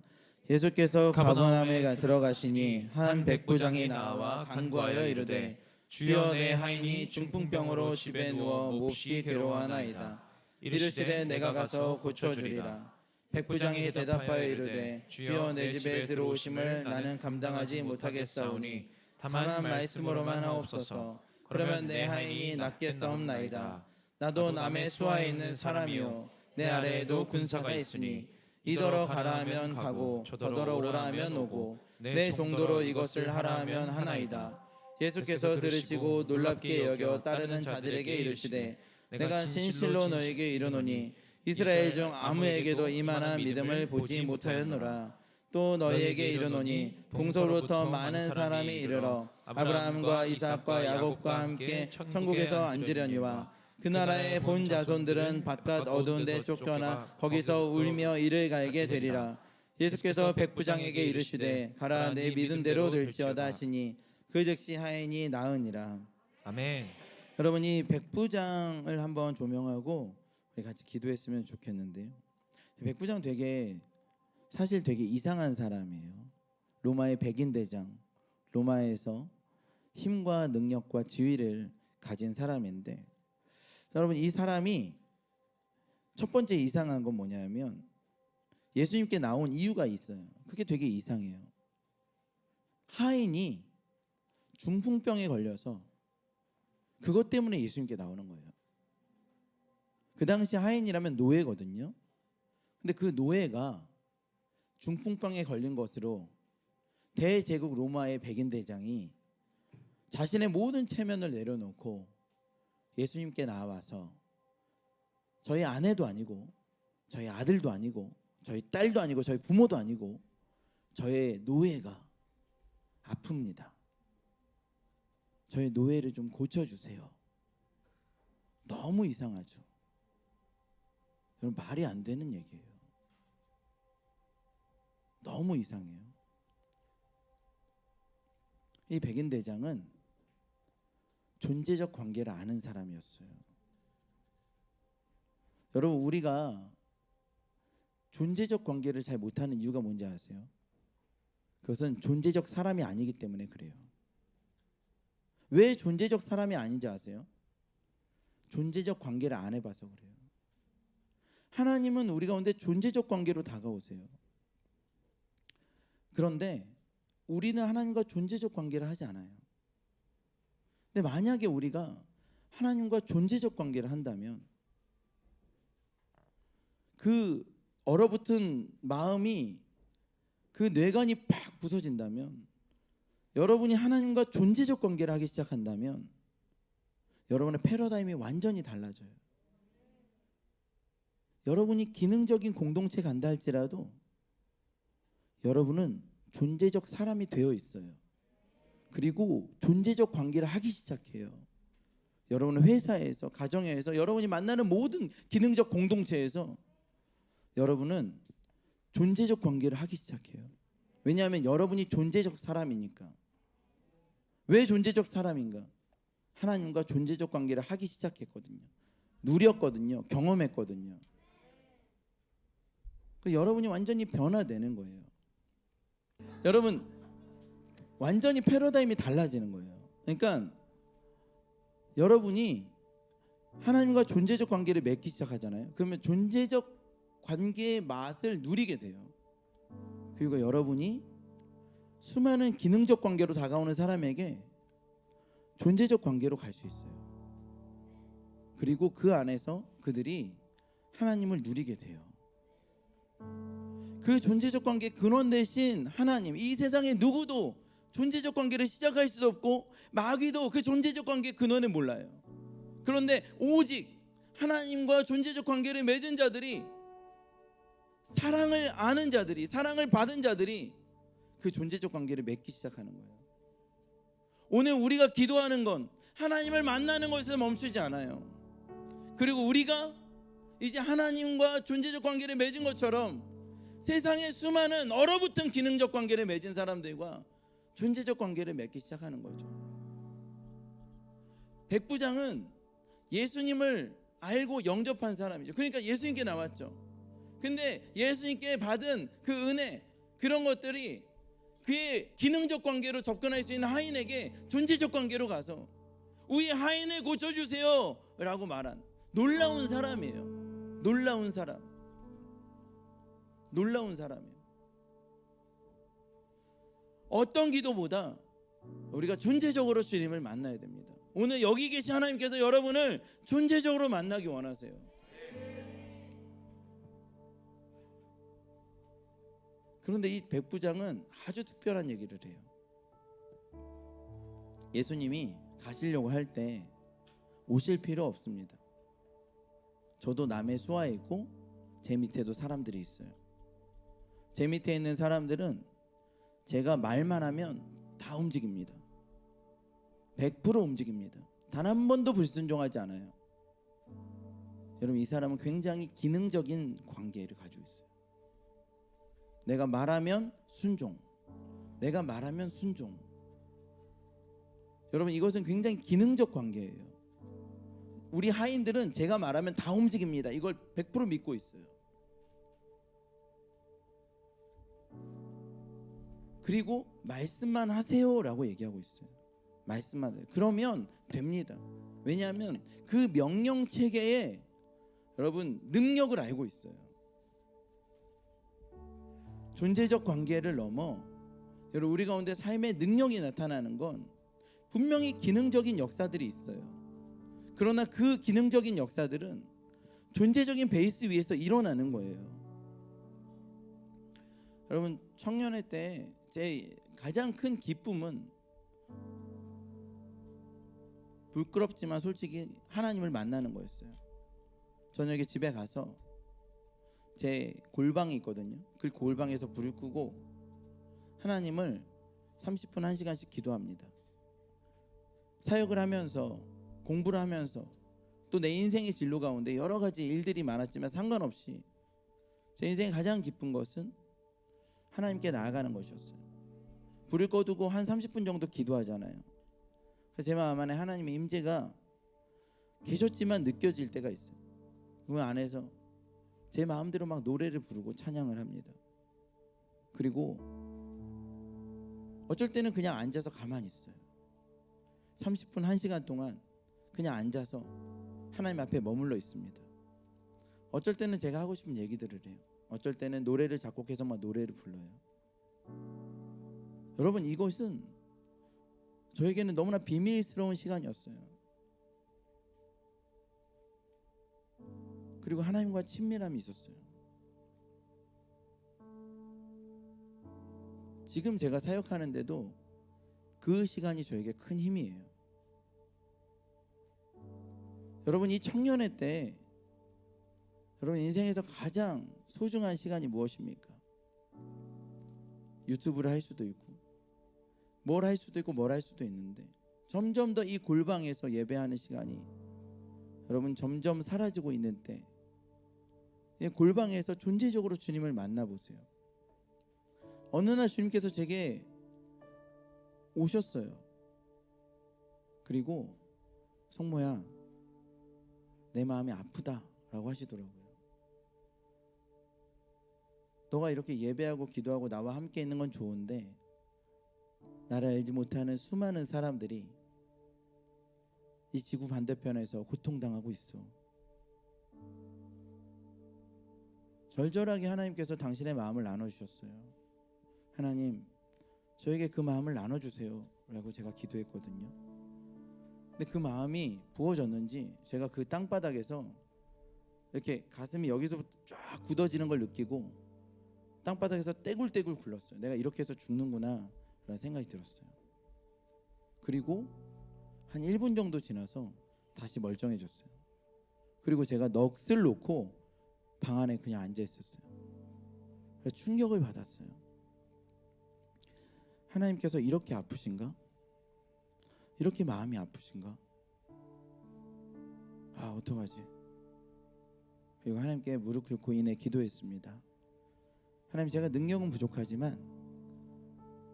예수께서 가버나움에 들어가시니 한 백부장이 나와 간구하여 이르되 주여 내 하인이 중풍병으로 집에 누워 몹시 괴로워하나이다. 이르시되 내가 가서 고쳐주리라. 백부장이 대답하여 이르되 주여 내 집에 들어오심을 나는 감당하지 못하겠사오니 다만 말씀으로만 하옵소서. 그러면 내 하인이 낫겠사옵나이다. 나도 남의 수하에 있는 사람이요 내 아래에도 군사가 있으니 이더러 가라 하면 가고 저더러 오라 하면 오고 내 정도로 이것을 하라 하면 하나이다. 예수께서 들으시고 놀랍게 여겨 따르는 자들에게 이르시되 내가 진실로 너에게 이르노니 이스라엘 중 아무에게도 이만한 믿음을 보지 못하였노라. 또 너희에게 이르노니 동서로부터 많은 사람이 이르러 아브라함과 이삭과 야곱과 함께 천국에서 앉으려니와 그 나라의 본 자손들은 바깥 어두운 데 쫓겨나 거기서 울며 이를 갈게 되리라. 예수께서 백부장에게 이르시되 가라 내 믿은 대로 될지어다 하시니 그 즉시 하인이 나으니라. 아멘. 여러분 이 백부장을 한번 조명하고 우리 같이 기도했으면 좋겠는데요. 백부장 사실 되게 이상한 사람이에요. 로마의 백인 대장, 로마에서 힘과 능력과 지위를 가진 사람인데 여러분 이 사람이 첫 번째 이상한 건 뭐냐면 예수님께 나온 이유가 있어요. 그게 되게 이상해요. 하인이 중풍병에 걸려서 그것 때문에 예수님께 나오는 거예요. 그 당시 하인이라면 노예거든요. 근데 그 노예가 중풍병에 걸린 것으로 대제국 로마의 백인 대장이 자신의 모든 체면을 내려놓고 예수님께 나와서 저희 아내도 아니고 저희 아들도 아니고 저희 딸도 아니고 저희 부모도 아니고 저의 노예가 아픕니다. 저의 노예를 좀 고쳐주세요. 너무 이상하죠. 여러분, 말이 안 되는 얘기예요. 너무 이상해요. 이 백인대장은 존재적 관계를 아는 사람이었어요. 여러분, 우리가 존재적 관계를 잘 못하는 이유가 뭔지 아세요? 그것은 존재적 사람이 아니기 때문에 그래요. 왜 존재적 사람이 아닌지 아세요? 존재적 관계를 안 해봐서 그래요. 하나님은 우리 가운데 존재적 관계로 다가오세요. 그런데 우리는 하나님과 존재적 관계를 하지 않아요. 근데 만약에 우리가 하나님과 존재적 관계를 한다면 그 얼어붙은 마음이, 그 뇌관이 팍 부서진다면, 여러분이 하나님과 존재적 관계를 하기 시작한다면 여러분의 패러다임이 완전히 달라져요. 여러분이 기능적인 공동체 간다 할지라도 여러분은 존재적 사람이 되어 있어요. 그리고 존재적 관계를 하기 시작해요. 여러분의 회사에서, 가정에서, 여러분이 만나는 모든 기능적 공동체에서 여러분은 존재적 관계를 하기 시작해요. 왜냐하면 여러분이 존재적 사람이니까. 왜 존재적 사람인가? 하나님과 존재적 관계를 하기 시작했거든요. 누렸거든요. 경험했거든요. 여러분이 완전히 변화되는 거예요. 여러분, 완전히 패러다임이 달라지는 거예요. 그러니까 여러분이 하나님과 존재적 관계를 맺기 시작하잖아요. 그러면 존재적 관계의 맛을 누리게 돼요. 그리고 여러분이 수많은 기능적 관계로 다가오는 사람에게 존재적 관계로 갈 수 있어요. 그리고 그 안에서 그들이 하나님을 누리게 돼요. 그 존재적 관계 근원 대신 하나님, 이 세상에 누구도 존재적 관계를 시작할 수도 없고 마귀도 그 존재적 관계 근원을 몰라요. 그런데 오직 하나님과 존재적 관계를 맺은 자들이, 사랑을 아는 자들이, 사랑을 받은 자들이 그 존재적 관계를 맺기 시작하는 거예요. 오늘 우리가 기도하는 건 하나님을 만나는 것에서 멈추지 않아요. 그리고 우리가 이제 하나님과 존재적 관계를 맺은 것처럼 세상의 수많은 얼어붙은 기능적 관계를 맺은 사람들과 존재적 관계를 맺기 시작하는 거죠. 백부장은 예수님을 알고 영접한 사람이죠. 그러니까 예수님께 나왔죠. 근데 예수님께 받은 그 은혜, 그런 것들이 그의 기능적 관계로 접근할 수 있는 하인에게 존재적 관계로 가서 우리 하인을 고쳐주세요 라고 말한 놀라운 사람이에요. 놀라운 사람. 놀라운 사람이에요. 어떤 기도보다 우리가 존재적으로 주님을 만나야 됩니다. 오늘 여기 계신 하나님께서 여러분을 존재적으로 만나기 원하세요. 그런데 이 백부장은 아주 특별한 얘기를 해요. 예수님이 가시려고 할 때 오실 필요 없습니다. 저도 남의 수하에 있고 제 밑에도 사람들이 있어요. 제 밑에 있는 사람들은 제가 말만 하면 다 움직입니다. 100% 움직입니다. 단 한 번도 불순종하지 않아요. 여러분, 이 사람은 굉장히 기능적인 관계를 가지고 있어요. 내가 말하면 순종, 내가 말하면 순종. 여러분, 이것은 굉장히 기능적 관계예요. 우리 하인들은 제가 말하면 다 움직입니다. 이걸 100% 믿고 있어요. 그리고 말씀만 하세요라고 얘기하고 있어요. 말씀만 해요. 그러면 됩니다. 왜냐하면 그 명령 체계에 여러분 능력을 알고 있어요. 존재적 관계를 넘어 여러분 우리 가운데 삶의 능력이 나타나는 건 분명히 기능적인 역사들이 있어요. 그러나 그 기능적인 역사들은 존재적인 베이스 위에서 일어나는 거예요. 여러분, 청년회 때 제 가장 큰 기쁨은 부끄럽지만 솔직히 하나님을 만나는 거였어요. 저녁에 집에 가서 제 골방이 있거든요. 그 골방에서 불을 끄고 하나님을 30분 1시간씩 기도합니다. 사역을 하면서 공부를 하면서 또 내 인생의 진로 가운데 여러 가지 일들이 많았지만 상관없이 제 인생의 가장 기쁜 것은 하나님께 나아가는 것이었어요. 불을 꺼두고 한 30분 정도 기도하잖아요. 그래서 제 마음 안에 하나님의 임재가 계셨지만 느껴질 때가 있어요. 그 안에서 제 마음대로 막 노래를 부르고 찬양을 합니다. 그리고 어쩔 때는 그냥 앉아서 가만히 있어요. 30분 1시간 동안 그냥 앉아서 하나님 앞에 머물러 있습니다. 어쩔 때는 제가 하고 싶은 얘기들을 해요. 어쩔 때는 노래를 작곡해서 막 노래를 불러요. 여러분, 이것은 저에게는 너무나 비밀스러운 시간이었어요. 그리고 하나님과 친밀함이 있었어요. 지금 제가 사역하는데도 그 시간이 저에게 큰 힘이에요. 여러분, 이 청년의 때 여러분 인생에서 가장 소중한 시간이 무엇입니까? 유튜브를 할 수도 있고 뭘 할 수도 있고 뭘 할 수도 있는데 점점 더 이 골방에서 예배하는 시간이 여러분 점점 사라지고 있는 때 이 골방에서 존재적으로 주님을 만나보세요. 어느 날 주님께서 제게 오셨어요. 그리고 성모야, 내 마음이 아프다라고 하시더라고요. 너가 이렇게 예배하고 기도하고 나와 함께 있는 건 좋은데 나를 알지 못하는 수많은 사람들이 이 지구 반대편에서 고통당하고 있어. 절절하게 하나님께서 당신의 마음을 나눠주셨어요. 하나님, 저에게 그 마음을 나눠주세요 라고 제가 기도했거든요. 근데 그 마음이 부어졌는지 제가 그 땅바닥에서 이렇게 가슴이 여기서부터 쫙 굳어지는 걸 느끼고 땅바닥에서 떼굴떼굴 굴렀어요. 내가 이렇게 해서 죽는구나 라는 생각이 들었어요. 그리고 한 1분 정도 지나서 다시 멀쩡해졌어요. 그리고 제가 넋을 놓고 방 안에 그냥 앉아 있었어요. 충격을 받았어요. 하나님께서 이렇게 아프신가? 이렇게 마음이 아프신가? 아, 어떡하지? 그리고 하나님께 무릎 꿇고 인해 기도했습니다. 하나님, 제가 능력은 부족하지만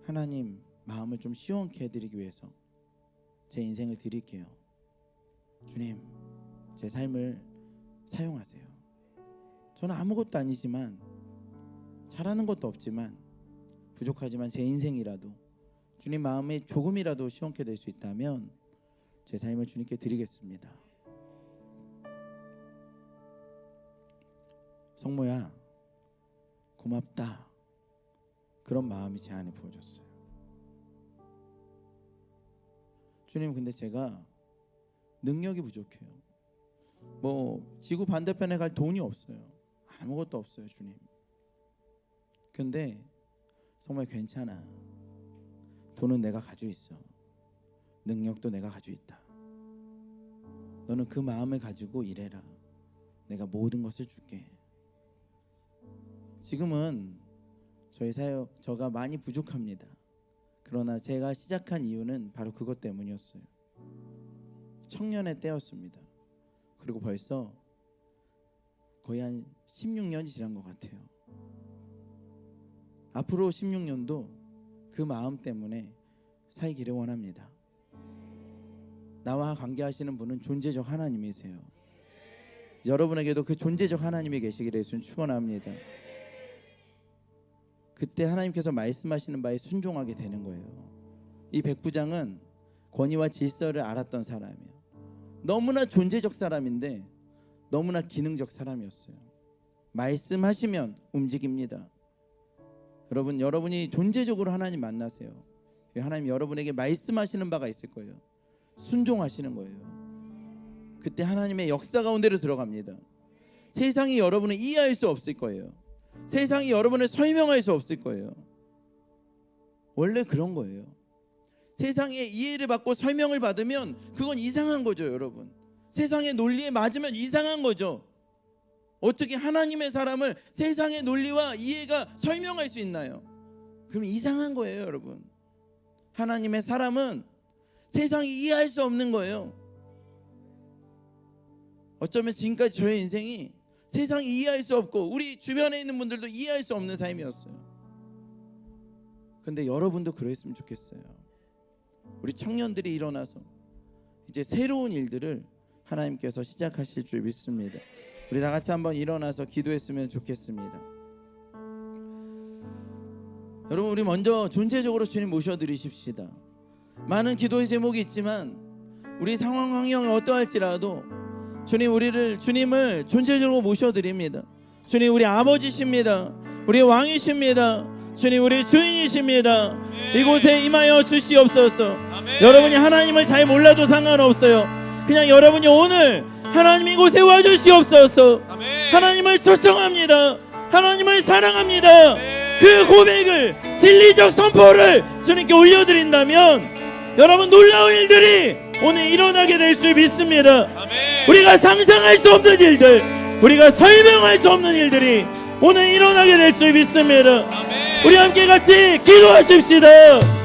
하나님 마음을 좀 시원케 해드리기 위해서 제 인생을 드릴게요. 주님, 제 삶을 사용하세요. 저는 아무것도 아니지만 잘하는 것도 없지만 부족하지만 제 인생이라도 주님 마음에 조금이라도 시원케 될 수 있다면 제 삶을 주님께 드리겠습니다. 성모야, 고맙다. 그런 마음이 제 안에 부어졌어요. 주님, 근데 제가 능력이 부족해요. 뭐 지구 반대편에 갈 돈이 없어요. 아무것도 없어요, 주님. 근데 정말 괜찮아. 돈은 내가 가지고 있어. 능력도 내가 가지고 있다. 너는 그 마음을 가지고 일해라. 내가 모든 것을 줄게. 지금은 저희 사역 저가 많이 부족합니다. 그러나 제가 시작한 이유는 바로 그것 때문이었어요. 청년의 때였습니다. 그리고 벌써 거의 한 16년이 지난 것 같아요. 앞으로 16년도 그 마음 때문에 살기를 원합니다. 나와 관계하시는 분은 존재적 하나님이세요. 여러분에게도 그 존재적 하나님이 계시기를 예수님 축원합니다. 그때 하나님께서 말씀하시는 바에 순종하게 되는 거예요. 이 백부장은 권위와 질서를 알았던 사람이에요. 너무나 존재적 사람인데 너무나 기능적 사람이었어요. 말씀하시면 움직입니다. 여러분이 존재적으로 하나님 만나세요. 하나님 여러분에게 말씀하시는 바가 있을 거예요. 순종하시는 거예요. 그때 하나님의 역사 가운데로 들어갑니다. 세상이 여러분을 이해할 수 없을 거예요. 세상이 여러분을 설명할 수 없을 거예요. 원래 그런 거예요. 세상의 이해를 받고 설명을 받으면 그건 이상한 거죠, 여러분. 세상의 논리에 맞으면 이상한 거죠. 어떻게 하나님의 사람을 세상의 논리와 이해가 설명할 수 있나요? 그럼 이상한 거예요, 여러분. 하나님의 사람은 세상이 이해할 수 없는 거예요. 어쩌면 지금까지 저의 인생이 세상이 이해할 수 없고 우리 주변에 있는 분들도 이해할 수 없는 삶이었어요. 근데 여러분도 그랬으면 좋겠어요. 우리 청년들이 일어나서 이제 새로운 일들을 하나님께서 시작하실 줄 믿습니다. 우리 다 같이 한번 일어나서 기도했으면 좋겠습니다. 여러분, 우리 먼저 존재적으로 주님 모셔드리십시다. 많은 기도의 제목이 있지만 우리 상황 환경이 어떠할지라도 주님을 존재적으로 모셔드립니다. 주님, 우리 아버지십니다. 우리 왕이십니다. 주님, 우리 주인이십니다. 이곳에 임하여 주시옵소서. 여러분이 하나님을 잘 몰라도 상관없어요. 그냥 여러분이 오늘 하나님 이곳에 와주시옵소서. 하나님을 초청합니다. 하나님을 사랑합니다. 그 고백을, 진리적 선포를 주님께 올려드린다면 여러분, 놀라운 일들이 오늘 일어나게 될 줄 믿습니다. 우리가 상상할 수 없는 일들, 우리가 설명할 수 없는 일들이 오늘 일어나게 될 줄 믿습니다. 우리 함께 같이 기도하십시다.